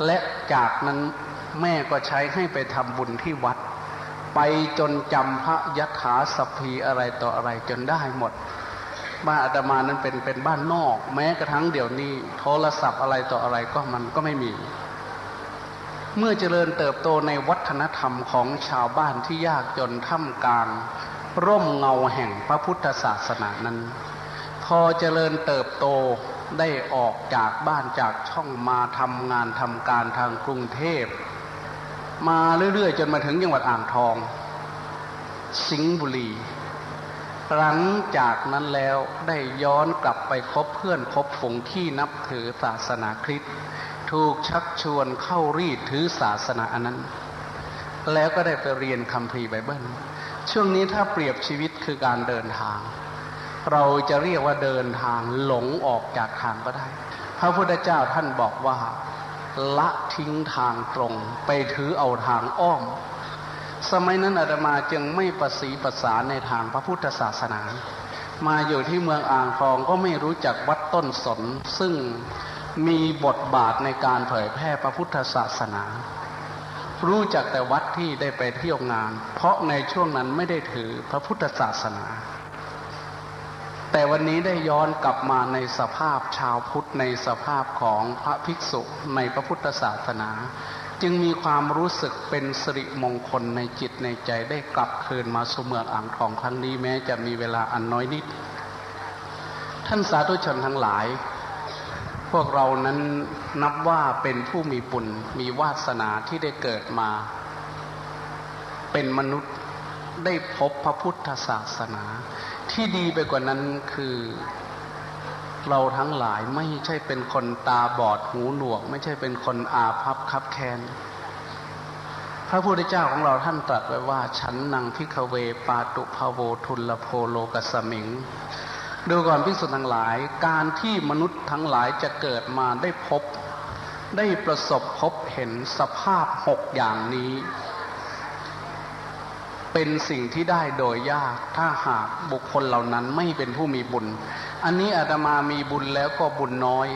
F: และจากนั้นแม่ก็ใช้ให้ไปทำบุญที่วัดไปจนจำพระยถาสัพพีอะไรต่ออะไรจนได้หมดบ้านอาตมานั้นเป็นบ้านนอกแม้กระทั่งเดี๋ยวนี้โทรศัพท์อะไรต่ออะไรก็มันก็ไม่มีเมื่อเจริญเติบโตในวัฒนธรรมของชาวบ้านที่ยากจนท่ามกลางร่มเงาแห่งพระพุทธศาสนานั้นพอเจริญเติบโตได้ออกจากบ้านจากช่องมาทำงานทำการทางกรุงเทพมาเรื่อยๆจนมาถึงจังหวัดอ่างทองสิงห์บุรีหลังจากนั้นแล้วได้ย้อนกลับไปคบเพื่อนคบฝูงที่นับถือศาสนาคริสต์ถูกชักชวนเข้ารีดถือศาสนาอันนั้นแล้วก็ได้ไปเรียนคัมภีร์ไบเบิลช่วงนี้ถ้าเปรียบชีวิตคือการเดินทางเราจะเรียกว่าเดินทางหลงออกจากทางก็ได้พระพุทธเจ้าท่านบอกว่าละทิ้งทางตรงไปถือเอาทางอ้อมสมัยนั้นอาตมาจึงไม่ประสีประสานในทางพระพุทธศาสนามาอยู่ที่เมืองอ่างทองก็ไม่รู้จักวัดต้นสนซึ่งมีบทบาทในการเผยแพร่พระพุทธศาสนารู้จักแต่วัดที่ได้ไปเที่ยวงานเพราะในช่วงนั้นไม่ได้ถือพระพุทธศาสนาแต่วันนี้ได้ย้อนกลับมาในสภาพชาวพุทธในสภาพของพระภิกษุในพระพุทธศาสนาจึงมีความรู้สึกเป็นสิริมงคลในจิตในใจได้กลับคืนมาสู่เมืองอ่างทองครั้งนี้แม้จะมีเวลาอันน้อยนิดท่านสาธุชนทั้งหลายพวกเรานั้นนับว่าเป็นผู้มีบุญมีวาสนาที่ได้เกิดมาเป็นมนุษย์ได้พบพระพุทธศาสนาที่ดีไปกว่านั้นคือเราทั้งหลายไม่ใช่เป็นคนตาบอดหูหนวกไม่ใช่เป็นคนอาภัพคับแค้นพระพุทธเจ้าของเราท่านตรัสไว้ว่าฉันนังภิกขเวปาตุภโวทุลโภโลกัสมิงดูก่อนภิกษุทั้งหลายการที่มนุษย์ทั้งหลายจะเกิดมาได้พบได้ประสบพบเห็นสภาพ6อย่างนี้เป็นสิ่งที่ได้โดยยากถ้าหากบุคคลเหล่านั้นไม่เป็นผู้มีบุญอันนี้อาตมามีบุญแล้วก็บุญน้อย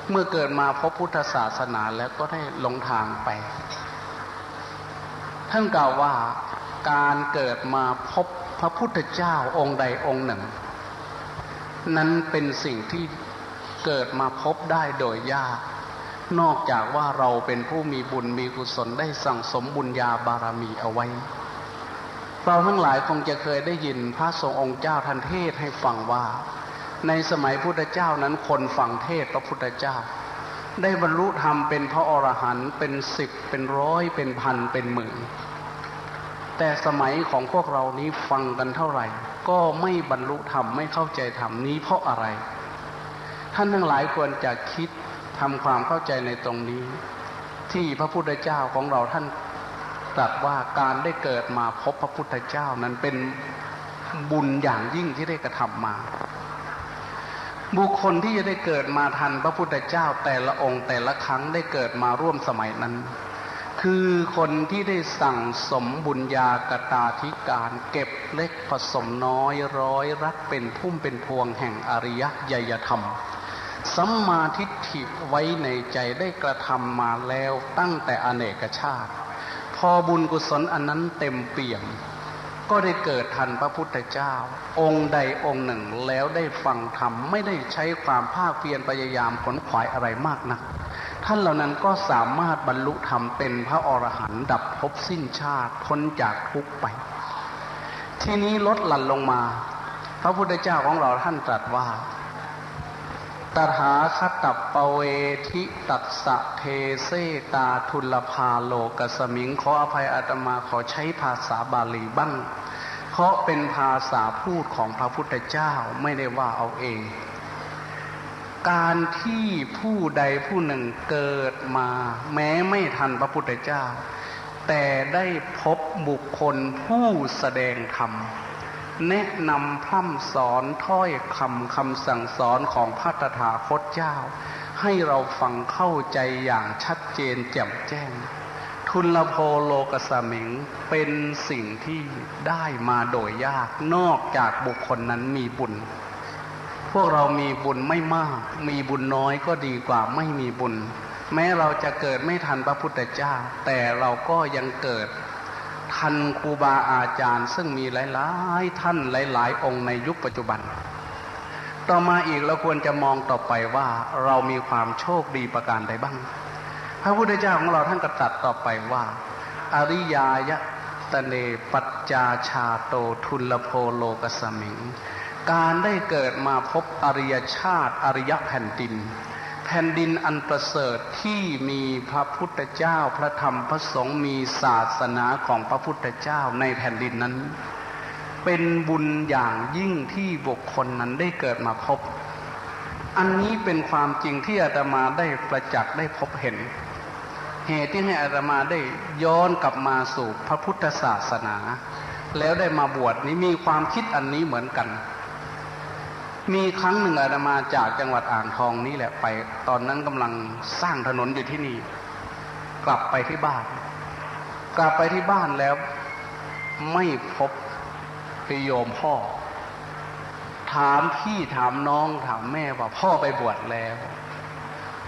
F: เมื่อเกิดมาพบพุทธศาสนาแล้วก็ได้หลงทางไปท่านกล่าวว่าการเกิดมาพบพระพุทธเจ้าองค์ใดองค์หนึ่งนั้นเป็นสิ่งที่เกิดมาพบได้โดยยากนอกจากว่าเราเป็นผู้มีบุญมีกุศลได้สั่งสมบุญญาบารมีเอาไว้เราทั้งหลายคงจะเคยได้ยินพระสงฆ์องค์เจ้าท่านเทศให้ฟังว่าในสมัยพุทธเจ้านั้นคนฟังเทศพระพุทธเจ้าได้บรรลุธรรมเป็นพระอรหันต์เป็น10เป็นร้อยเป็นพันเป็นหมื่นแต่สมัยของพวกเรานี้ฟังกันเท่าไหร่ก็ไม่บรรลุธรรมไม่เข้าใจธรรมนี้เพราะอะไรท่านทั้งหลายควรจะคิดทำความเข้าใจในตรงนี้ที่พระพุทธเจ้าของเราท่านตรัสว่าการได้เกิดมาพบพระพุทธเจ้านั้นเป็นบุญอย่างยิ่งที่ได้กระทำมาบุคคลที่จะได้เกิดมาทันพระพุทธเจ้าแต่ละองค์แต่ละครั้งได้เกิดมาร่วมสมัยนั้นคือคนที่ได้สั่งสมบุญญากตาธิการเก็บเล็กผสมน้อยร้อยรักเป็นพุ่มเป็นพวงแห่งอริยญยธรรม สัมมาทิฏฐิไว้ในใจได้กระทำมาแล้วตั้งแต่อเนกชาติพอบุญกุศลอันนั้นเต็มเปี่ยมก็ได้เกิดทันพระพุทธเจ้าองค์ใดองค์หนึ่งแล้วได้ฟังธรรมไม่ได้ใช้ความภาคเพียรพยายามขนขวายอะไรมากนักท่านเหล่านั้นก็สามารถบรรลุธรรมเป็นพระอรหันต์ดับภพสิ้นชาติพ้นจากทุกข์ไปทีนี้ลดหลั่นลงมาพระพุทธเจ้าของเราท่านตรัสว่าตถาคตปเวทิตัสสะเทเสตาทุลภาโลกสมิงขออภัยอาตมาขอใช้ภาษาบาลีบ้างเพราะเป็นภาษาพูดของพระพุทธเจ้าไม่ได้ว่าเอาเองการที่ผู้ใดผู้หนึ่งเกิดมาแม้ไม่ทันพระพุทธเจ้าแต่ได้พบบุคคลผู้แสดงธรรมแนะนำพร่ำสอนถ้อยคำสั่งสอนของพระตถาคตเจ้าให้เราฟังเข้าใจอย่างชัดเจนแจ่มแจ้งทุลโภโลกสมิงเป็นสิ่งที่ได้มาโดยยากนอกจากบุคคลนั้นมีบุญพวกเรามีบุญไม่มากมีบุญน้อยก็ดีกว่าไม่มีบุญแม้เราจะเกิดไม่ทันพระพุทธเจ้าแต่เราก็ยังเกิดทันครูบาอาจารย์ซึ่งมีหลายๆท่านหลายๆองค์ในยุคปัจจุบันต่อมาอีกเราควรจะมองต่อไปว่าเรามีความโชคดีประการใดบ้างพระพุทธเจ้าของเราท่านก็ตรัสต่อไปว่าอริยายตเนปัจจาชาโตทุลโภโลกสมิงการได้เกิดมาพบอริยชาติอริยแผ่นดินแผ่นดินอันประเสริฐที่มีพระพุทธเจ้าพระธรรมพระสงฆ์มีศาสนาของพระพุทธเจ้าในแผ่นดินนั้นเป็นบุญอย่างยิ่งที่บุคคลนั้นได้เกิดมาพบอันนี้เป็นความจริงที่อาตมาได้ประจักษ์ได้พบเห็นเหตุที่ให้อาตมาได้ย้อนกลับมาสู่พระพุทธศาสนาแล้วได้มาบวชนี้มีความคิดอันนี้เหมือนกันมีครั้งหนึ่งอาตมาจากจังหวัดอ่างทองนี่แหละไปตอนนั้นกำลังสร้างถนนอยู่ที่นี่กลับไปที่บ้านแล้วไม่พบโยมพ่อถามพี่ถามน้องถามแม่ว่าพ่อไปบวชแล้ว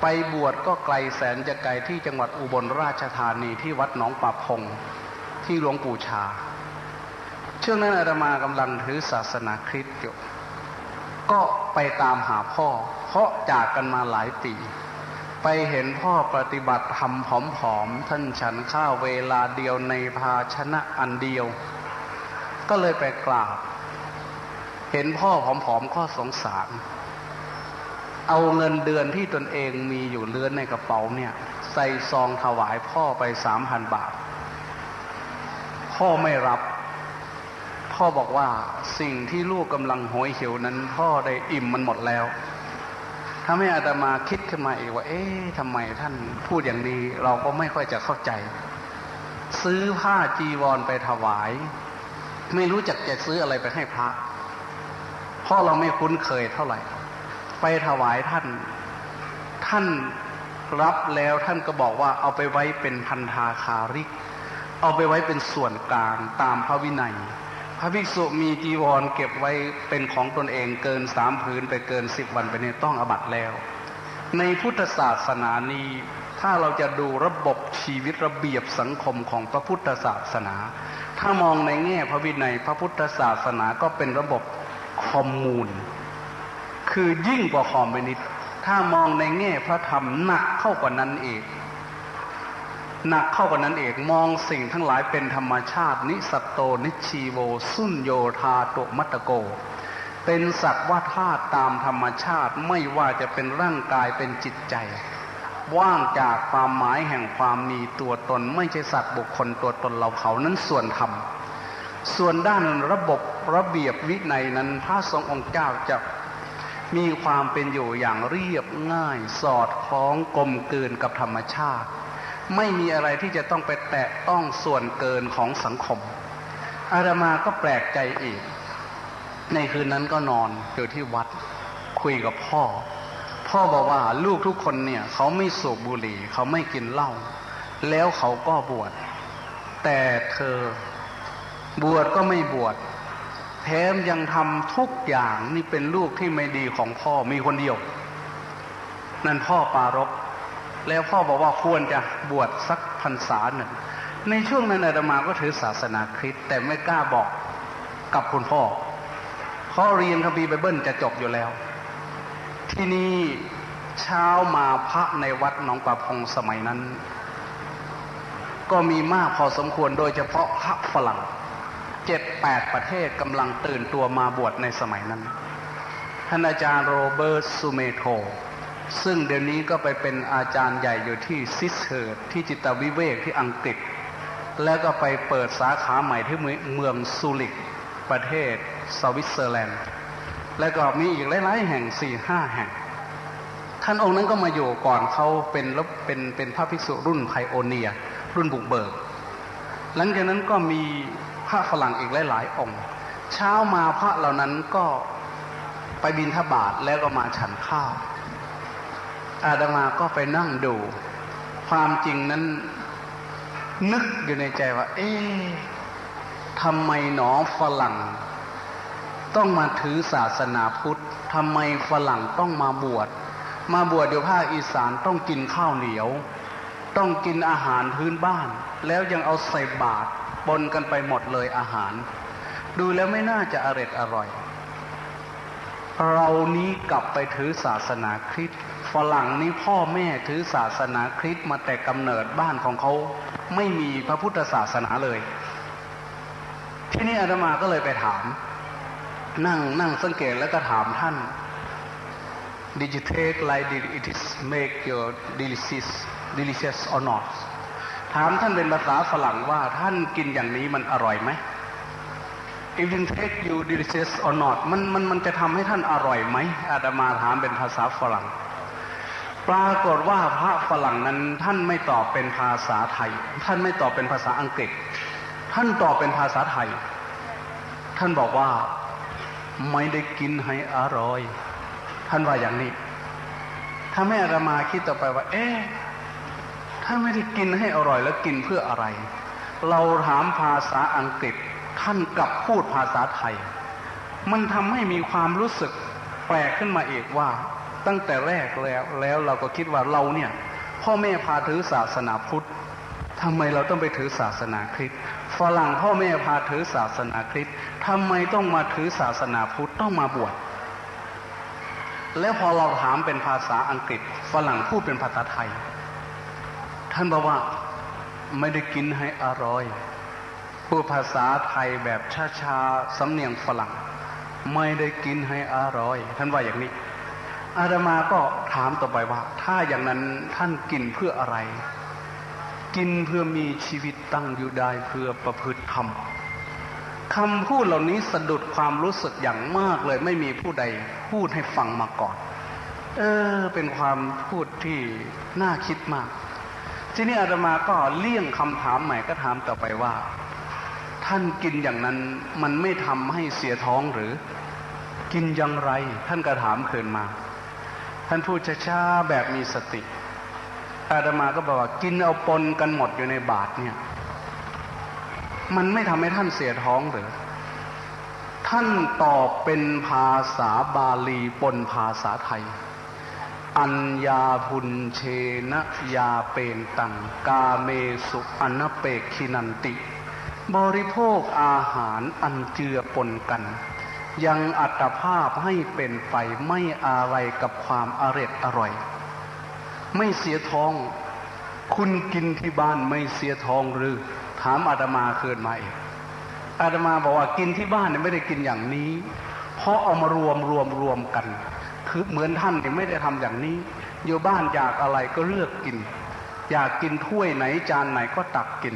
F: ไปบวชก็ไกลแสนจะไกลที่จังหวัดอุบลราชธานีที่วัดหนองป่าพงที่หลวงปู่ชาช่วงนั้นอาตมากำลังถือศาสนาคริสต์อยู่ก็ไปตามหาพ่อเพราะจากกันมาหลายปีไปเห็นพ่อปฏิบัติธรรมผอมๆท่านฉันข้าวเวลาเดียวในภาชนะอันเดียวก็เลยไปกราบเห็นพ่อผอมๆก็สงสารเอาเงินเดือนที่ตนเองมีอยู่เลื้อนในกระเป๋าเนี่ยใส่ซองถวายพ่อไป 3,000 บาทพ่อไม่รับพ่อบอกว่าสิ่งที่ลูกกำลังโหยหิวนั้นพ่อได้อิ่มมันหมดแล้วทำให้อาตมาคิดขึ้นมาอีกว่าทำไมท่านพูดอย่างนี้เราก็ไม่ค่อยจะเข้าใจซื้อผ้าจีวรไปถวายไม่รู้จักจะซื้ออะไรไปให้พระเพราะเราไม่คุ้นเคยเท่าไหร่ไปถวายท่านรับแล้วท่านก็บอกว่าเอาไปไว้เป็นพันธาคาริกเอาไปไว้เป็นส่วนกลางตามพระวินัยพระภิกษุมีจีวรเก็บไว้เป็นของตนเองเกิน3 ผืนไปเกิน10 วันไปเนี่ยต้องอาบัติแล้วในพุทธศาสนานี้ถ้าเราจะดูระบบชีวิตระเบียบสังคมของพระพุทธศาสนาถ้ามองในแง่พระวินัยพระพุทธศาสนาก็เป็นระบบคอมมูนคือยิ่งกว่าคอมมิวนิสต์ถ้ามองในแง่พระธรรมหนักเข้ากว่านั้นเองมองสิ่งทั้งหลายเป็นธรรมชาตินิสัตโตนิชีโวสุญโยธาโตมัตตโกเป็นสักว่าธาตุตามธรรมชาติไม่ว่าจะเป็นร่างกายเป็นจิตใจว่างจากความหมายแห่งความมีตัวตนไม่ใช่สัตว์บุคคลตัวตนเราเขานั้นส่วนธรรมส่วนด้านระบบระเบียบวินัยนั้นพระสงฆ์องค์เจ้าจะมีความเป็นอยู่อย่างเรียบง่ายสอดคล้องกลมกลืนกับธรรมชาติไม่มีอะไรที่จะต้องไปแตะต้องส่วนเกินของสังคมอาตมาก็แปลกใจอีกในคืนนั้นก็นอนอยู่ที่วัดคุยกับพ่อบอกว่าลูกทุกคนเนี่ยเขาไม่สูบบุหรี่เขาไม่กินเหล้าแล้วเขาก็บวชแต่เธอบวชก็ไม่บวชแถมยังทำทุกอย่างนี่เป็นลูกที่ไม่ดีของพ่อมีคนเดียว นั่นพ่อปรารภแล้วพ่อบอกว่าควรจะบวชสักพรรษาหนึ่งในช่วงนั้นอาตมาก็ถือศาสนาคริสต์แต่ไม่กล้าบอกกับคุณพ่อเพราะเรียนคัมภีร์ไบเบิลจะจบอยู่แล้วที่นี่เช้ามาพระในวัดหนองประพงสมัยนั้นก็มีมากพอสมควรโดยเฉพาะพระฝรั่ง 7-8 ประเทศกำลังตื่นตัวมาบวชในสมัยนั้นท่านอาจารย์โรเบิร์ตซูเมโทซึ่งเดี๋ยวนี้ก็ไปเป็นอาจารย์ใหญ่อยู่ที่ซิสเฮิร์ดที่จิตวิเวกที่อังกฤษแล้วก็ไปเปิดสาขาใหม่ที่เมืองซูริกประเทศสวิตเซอร์แลนด์แล้วก็มีอีกหลายๆแห่ง 4-5 แห่งท่านองค์นั้นก็มาอยู่ก่อนเขาเป็นพระภิกษุรุ่นไพโอเนียร์รุ่นบุกเบิกหลังจากนั้นก็มีพระฝรั่งอีกหลายๆองค์เช้ามาพระเหล่านั้นก็ไปบิณฑบาตแล้วก็มาฉันข้าวอาตมาก็ไปนั่งดูความจริงนั้นนึกอยู่ในใจว่าทำไมหนอฝรั่งต้องมาถือศาสนาพุทธทำไมฝรั่งต้องมาบวชอยู่ภาคอีสานต้องกินข้าวเหนียวต้องกินอาหารพื้นบ้านแล้วยังเอาใส่บาตรปนกันไปหมดเลยอาหารดูแล้วไม่น่าจะอร่อยเรานี้กลับไปถือศาสนาคริสต์ฝรั่งนี้พ่อแม่ถือศาสนาคริสต์มาแต่กำเนิดบ้านของเขาไม่มีพระพุทธศาสนาเลยที่นี่อาตมาก็เลยไปถามนั่งสังเกตแล้วก็ถามท่าน Did you take like it is make your delicious or not ถามท่านเป็นภาษาฝรั่งว่าท่านกินอย่างนี้มันอร่อยไหม If you take you delicious or not มันจะทำให้ท่านอร่อยไหมอาตมาถามเป็นภาษาฝรั่งปรากฏว่าพระฝรั่งนั้นท่านไม่ตอบเป็นภาษาไทยท่านไม่ตอบเป็นภาษาอังกฤษท่านตอบเป็นภาษาไทยท่านบอกว่าไม่ได้กินให้อร่อยท่านว่าอย่างนี้ถ้าแม่อาตมาคิดต่อไปว่าถ้าไม่ได้กินให้อร่อยแล้วกินเพื่ออะไรเราถามภาษาอังกฤษท่านกลับพูดภาษาไทยมันทำให้มีความรู้สึกแปลกขึ้นมาอีกว่าตั้งแต่แรกแล้วเราก็คิดว่าเราเนี่ยพ่อแม่พาถือศาสนาพุทธทำไมเราต้องไปถือศาสนาคริสต์ฝรั่งพ่อแม่พาถือศาสนาคริสต์ทำไมต้องมาถือศาสนาพุทธต้องมาบวชแล้วพอเราถามเป็นภาษาอังกฤษฝรั่งพูดเป็นภาษาไทยท่านบอกว่าไม่ได้กินให้อร่อยพูดภาษาไทยแบบช้าๆสำเนียงฝรั่งไม่ได้กินให้อร่อยท่านว่าอย่างนี้อาตมาก็ถามต่อไปว่าถ้าอย่างนั้นท่านกินเพื่ออะไรกินเพื่อมีชีวิตตั้งอยู่ได้เพื่อประพฤติธรรมคำพูดเหล่านี้สะดุดความรู้สึกอย่างมากเลยไม่มีผู้ใดพูดให้ฟังมาก่อนเป็นความพูดที่น่าคิดมากทีนี้อาตมาก็เลี่ยงคำถามใหม่ก็ถามต่อไปว่าท่านกินอย่างนั้นมันไม่ทำให้เสียท้องหรือกินอย่างไรท่านก็ถามคืนมาท่านพูดช้าๆแบบมีสติอาตมาก็บอกว่ากินเอาปนกันหมดอยู่ในบาตรเนี่ยมันไม่ทำให้ท่านเสียท้องหรือท่านตอบเป็นภาษาบาลีปนภาษาไทยอัญญาพุนเชนะยาเปนตังกาเมสุอนะเปกขินันติบริโภคอาหารอันเจือปนกันยังอัตภาพให้เป็นไปไม่อะไรกับความอร่อยไม่เสียท้องคุณกินที่บ้านไม่เสียท้องหรือถามอาตมาคืนมาเองอาตมาบอกว่ากินที่บ้านเนี่ยไม่ได้กินอย่างนี้เพราะเอามารวมกันคือเหมือนท่านเนี่ยไม่ได้ทำอย่างนี้อยู่บ้านอยากอะไรก็เลือกกินอยากกินถ้วยไหนจานไหนก็ตักกิน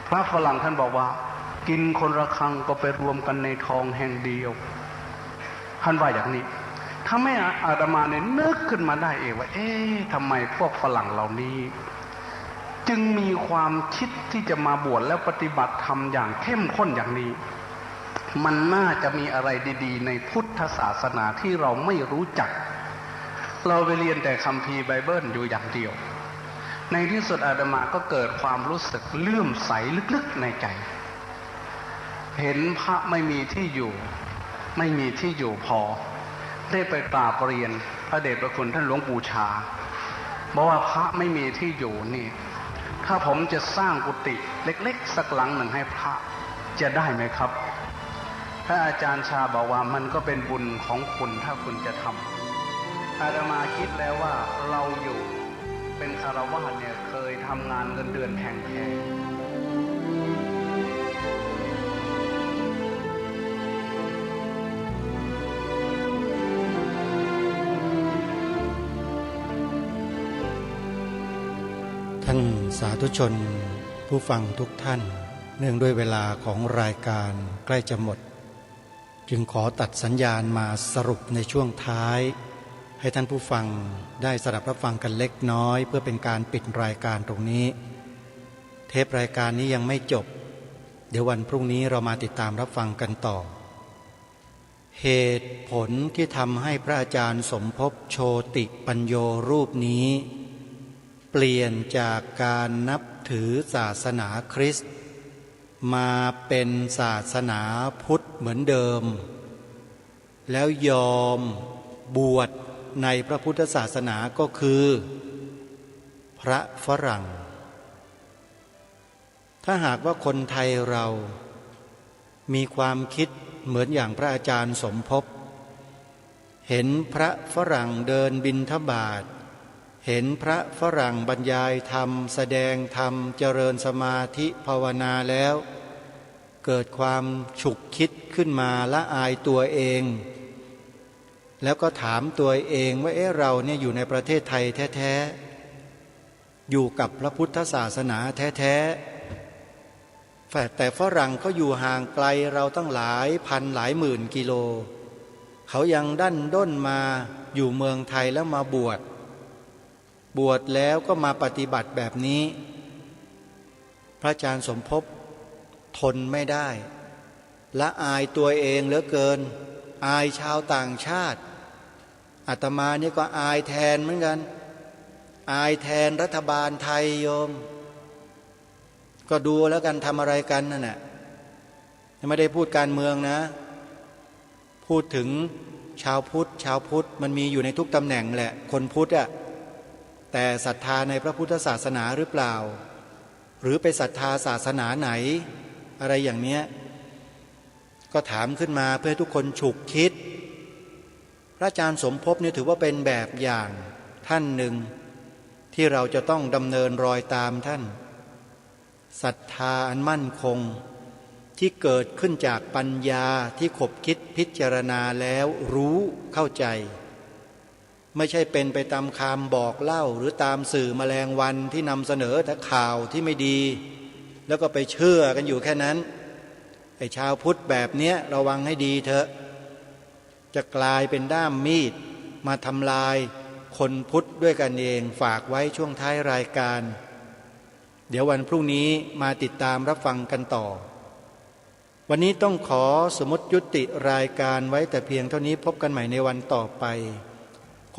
F: พระฝรั่งท่านบอกว่ากินคนละครั้งก็ไปรวมกันในทองแห่งเดียวท่านว่าอย่างนี้ถ้าไม่อาตมาเนี่ยนึกขึ้นมาได้เองว่าทำไมพวกฝรั่งเหล่านี้จึงมีความคิดที่จะมาบวชแล้วปฏิบัติธรรมอย่างเข้มข้นอย่างนี้มันน่าจะมีอะไรดีๆในพุทธศาสนาที่เราไม่รู้จักเราไปเรียนแต่คัมภีร์ไบเบิลอยู่อย่างเดียวในที่สุดอาตมาก็เกิดความรู้สึกเลื่อมใสลึกๆในใจเห็นพระไม่มีที่อยู่พอได้ไปกราบเรียน พระเดชพระคุณท่านหลวงปู่ชาบอกว่าพระไม่มีที่อยู่นี่ถ้าผมจะสร้างกุฏิเล็กๆสักหลังหนึ่งให้พระจะได้ไหมครับพระอาจารย์ชาบอกว่ามันก็เป็นบุญของคุณถ้าคุณจะทำอาตมาคิดแล้วว่าเราอยู่เป็นคฤหัสถ์เนี่ยเคยทำงานเงินเดือนแพง
E: ท่านสาธุชนผู้ฟังทุกท่านเนื่องด้วยเวลาของรายการใกล้จะหมดจึงขอตัดสัญญาณมาสรุปในช่วงท้ายให้ท่านผู้ฟังได้สดับรับฟังกันเล็กน้อยเพื่อเป็นการปิดรายการตรงนี้เทปรายการนี้ยังไม่จบเดี๋ยววันพรุ่งนี้เรามาติดตามรับฟังกันต่อเหตุผลที่ทำให้พระอาจารย์สมภพโชติปัญโยรูปนี้เปลี่ยนจากการนับถือศาสนาคริสต์มาเป็นศาสนาพุทธเหมือนเดิมแล้วยอมบวชในพระพุทธศาสนาก็คือพระฝรั่งถ้าหากว่าคนไทยเรามีความคิดเหมือนอย่างพระอาจารย์สมภพเห็นพระฝรั่งเดินบิณฑบาตเห็นพระฝรั่งบรรยายธรรมแสดงธรรมเจริญสมาธิภาวนาแล้วเกิดความฉุกคิดขึ้นมาละอายตัวเองแล้วก็ถามตัวเองว่าเราเนี่ยอยู่ในประเทศไทยแท้ๆอยู่กับพระพุทธศาสนาแท้ๆแต่ฝรั่งก็อยู่ห่างไกลเราตั้งหลายพันหลายหมื่นกิโลเขายังดั้นด้นมาอยู่เมืองไทยแล้วมาบวชแล้วก็มาปฏิบัติแบบนี้พระอาจารย์สมภพทนไม่ได้ละอายตัวเองเหลือเกินอายชาวต่างชาติอาตมานี่ก็อายแทนเหมือนกันอายแทนรัฐบาลไทยโยมก็ดูแล้วกันทำอะไรกันนั่นแหละไม่ได้พูดการเมืองนะพูดถึงชาวพุทธมันมีอยู่ในทุกตำแหน่งแหละคนพุทธอะแต่ศรัทธาในพระพุทธศาสนาหรือเปล่าหรือไปศรัทธาศาสนาไหนอะไรอย่างเนี้ยก็ถามขึ้นมาเพื่อให้ทุกคนฉุกคิดพระอาจารย์สมภพนี่ถือว่าเป็นแบบอย่างท่านหนึ่งที่เราจะต้องดำเนินรอยตามท่านศรัทธาอันมั่นคงที่เกิดขึ้นจากปัญญาที่ขบคิดพิจารณาแล้วรู้เข้าใจไม่ใช่เป็นไปตามคำบอกเล่าหรือตามสื่อแมลงวันที่นำเสนอแต่ข่าวที่ไม่ดีแล้วก็ไปเชื่อกันอยู่แค่นั้นไอ้ชาวพุทธแบบเนี้ยระวังให้ดีเถอะจะกลายเป็นด้ามมีดมาทำลายคนพุทธด้วยกันเองฝากไว้ช่วงท้ายรายการเดี๋ยววันพรุ่งนี้มาติดตามรับฟังกันต่อวันนี้ต้องขอสมมติยุติรายการไว้แต่เพียงเท่านี้พบกันใหม่ในวันต่อไป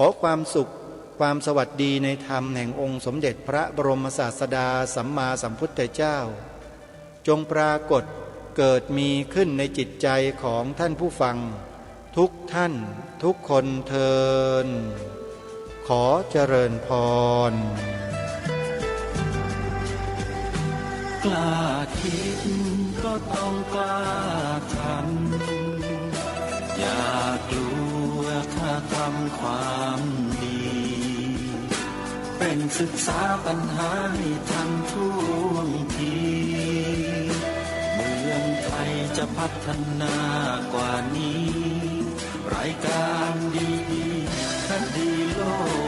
E: ขอความสุขความสวัสดีในธรรมแห่งองค์สมเด็จพระบรมศาสดาสัมมาสัมพุทธเจ้าจงปรากฏเกิดมีขึ้นในจิตใจของท่านผู้ฟังทุกท่านทุกคนเทินขอเจริญพร
C: กล้าคิดก็ต้องกล้าทำอย่ากลัวถ้าทำความดีเป็นศึกษาปัญหาให้ทันท่วงทีเมืองไทยจะพัฒนากว่านี้รายการดีคดีโล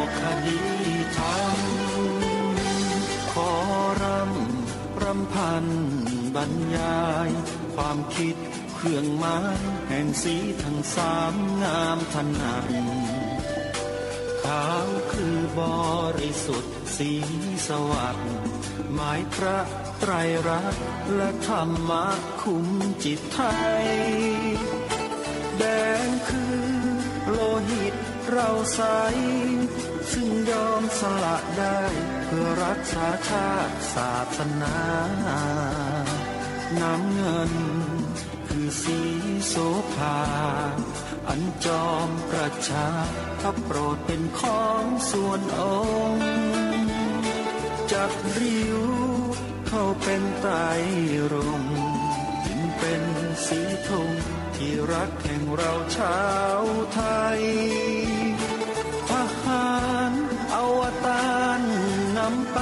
C: กคดีธรรมขอรำพันบรรยายความคิดเครื่องหมายแห่งสีทั้งสามงามถนัดขาวคือบริสุทธิ์สีสวัสดิ์หมายพระไตรรัตน์และธรรมะคุ้มจิตไทยแดงคือโลหิตเราใสซึ่งยอมสละได้เพื่อรักษาชาติศาสนาน้ำเงินค คือสีโสภาอันจอมประชาถ้าโปรดเป็นของส่วนองค์จักริ้วเข้าเป็นไตรรงค์จึงเป็นสีธงที่รักแห่งเราชาวไทยทหารอวตารนำไป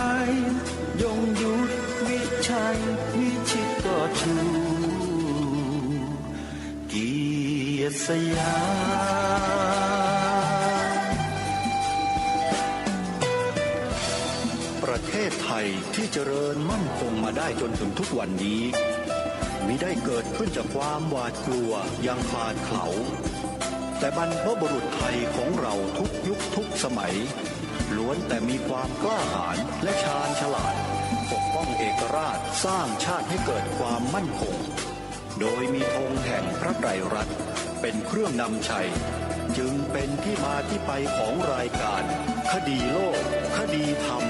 C: ยงยุทธวิชัยวิชิตก็ชูเกียรติสยาม
D: ประเทศไทยที่เจริญมั่นคงมาได้จนถึงทุกวันนี้มิได้เกิดขึ้นจากความหวาดกลัวอย่างคลาดเขลาแต่บรรพบุรุษไทยของเราทุกยุคทุกสมัยล้วนแต่มีความกล้าหาญและชาญฉลาดปกป้องเอกราชสร้างชาติให้เกิดความมั่นคงโดยมีธงแห่งพระไตรรัตน์เป็นเครื่องนำชัยจึงเป็นที่มาที่ไปของรายการคดีโลกคดีธรรม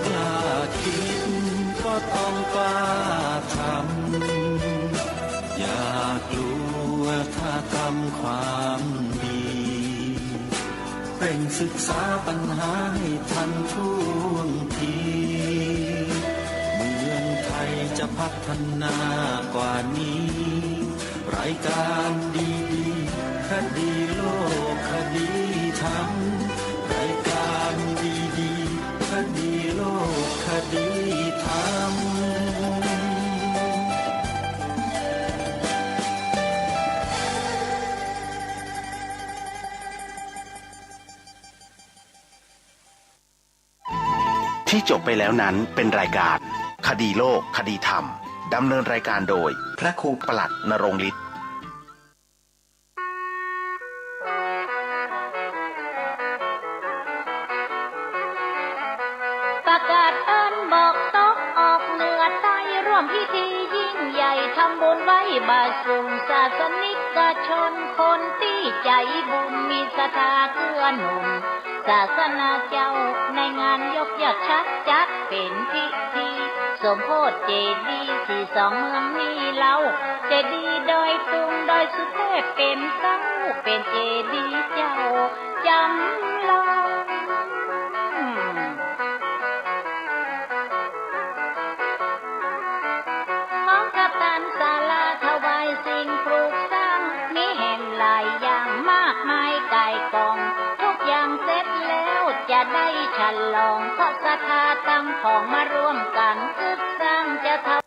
C: กล้าคิดก็ต้องกล้าทำอย่ากลัวถ้าทำความดีเร่งศึกษาปัญหาให้ทันท่วงทีเมืองไทยจะพัฒนากว่านี้รายการดีๆคดีโลกคดีธรรมรายการดีๆคดีโลกคดีธรรม
B: ที่จบไปแล้วนั้นเป็นรายการคดีโลกคดีธรรมดำเนินรายการโดยพระครูปลัดณรงค์ฤทธิ์
A: ประกาศเอิ้นบอกตกออกเหนือใต้ร่วมพิธียิ่งใหญ่ทำบุญไว้บาสุงศาสนิกชนคนที่ใจบุญมีศรัทธาเกื้อหนุนศาสนาเจ้าในงานยกยอดชัดจัดเป็นพิธีสมโพธิเจดีย์ที่สองเมืองนี้เล่าเจดีย์ดอยตุงดอยสุเทพเป็นเส้าเป็นเจดีย์เจ้าจำลองของกัปตันศาลาถวายสิ่งปลูกสร้างมีแห่งหลายอย่างมากมายไก่กองทุกอย่างเสร็จแล้วจะได้ฉลองเพราะศรัทธาตั้งของมาร่วมกันคึกสร้างจะทำ
G: 0200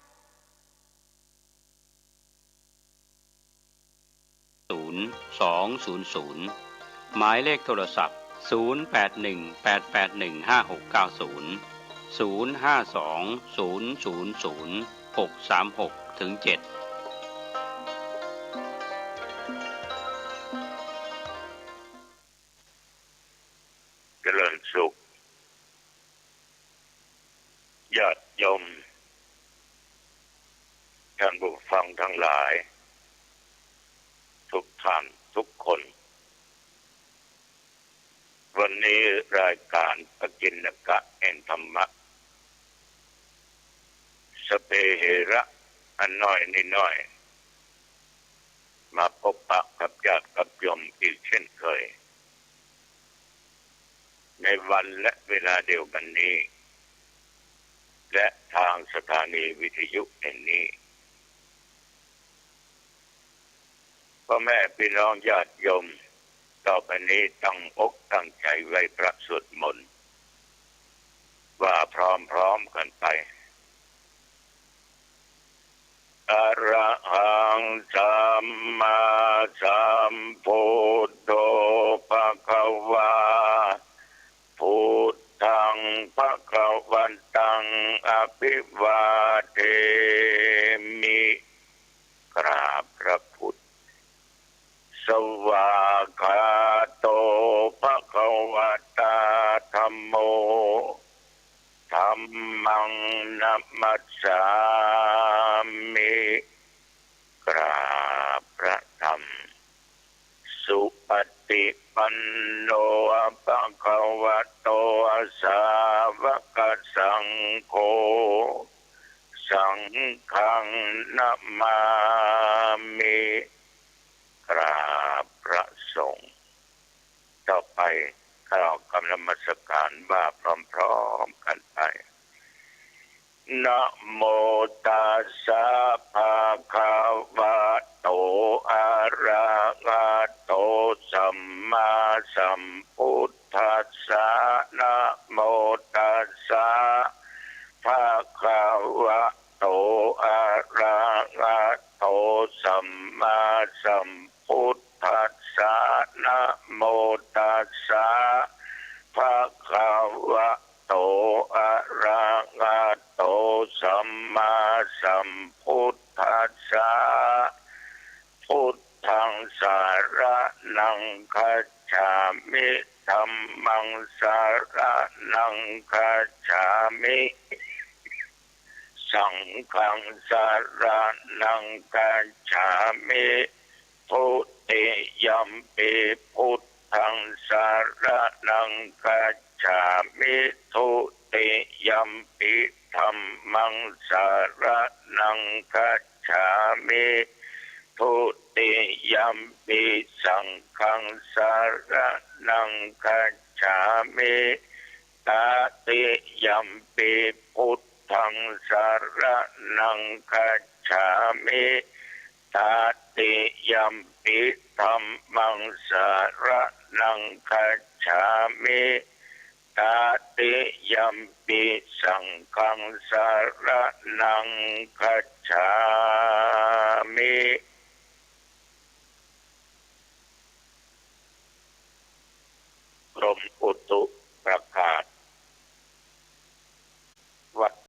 G: หมายเลขโทรศัพท์0818818690 052000636-7
H: เจริญสุขญาติโยมท่านผู้ฟังทั้งหลายทุกท่านทุกคนวันนี้รายการปกิณกะแห่งธรรมะสเปเหระอันน้อยนิดน้อยมาพบปะกับญาติกับโยมอีกเช่นเคยในวันและเวลาเดียวกันนี้และทางสถานีวิทยุแห่งนี้พ่อแม่พี่น้องญาติโยมต่อไปนี้ตั้งอกตั้งใจไว้พระสวดมนต์ว่าพร้อมๆกันไปอะระหังสัมมาสัมพุทโธภควาพุทธังภควันตังอภิวาเทมิกราบพระพุทธสวากขาโตภควตาธัมโมธัมมังนัมมัสสามิกราบพระธรรมสุปฏิปันโนภควโตสาวกสังโฆสังฆังนัม มามิกราบพระสงฆ์ต่อไปเรากำลังนมัสการบ้าพร้อมๆกันไปนะโมตัสสะภะคะวะโตอะระหะโตสัมมาสัมพุทธัสสะนะโมตัสสะภะคะวะโตอะระหะโตสัมมาสัมพุทธัสสะนะโมตัสสะภะคะวะโตอะระหะโตสัมมาสัมพุทธัสสะพุทธังสารนังคัจฉามิธัมมังสารนังคัจฉามิสังฆังสารนังคัจฉามิทุติยัมปิพุทธังสารนังคัจฉามิทุติยัมปิธัมมังสารนังคัจฉามิทุติยัมปิสังฆังสารนังคัจฉามิตติยัมปิพุทธังสารนังคัจฉามิตติยัมปิธัมมังสารนังคัจฉามิตติยัมปิสังฆังสารนังคัจฉามิ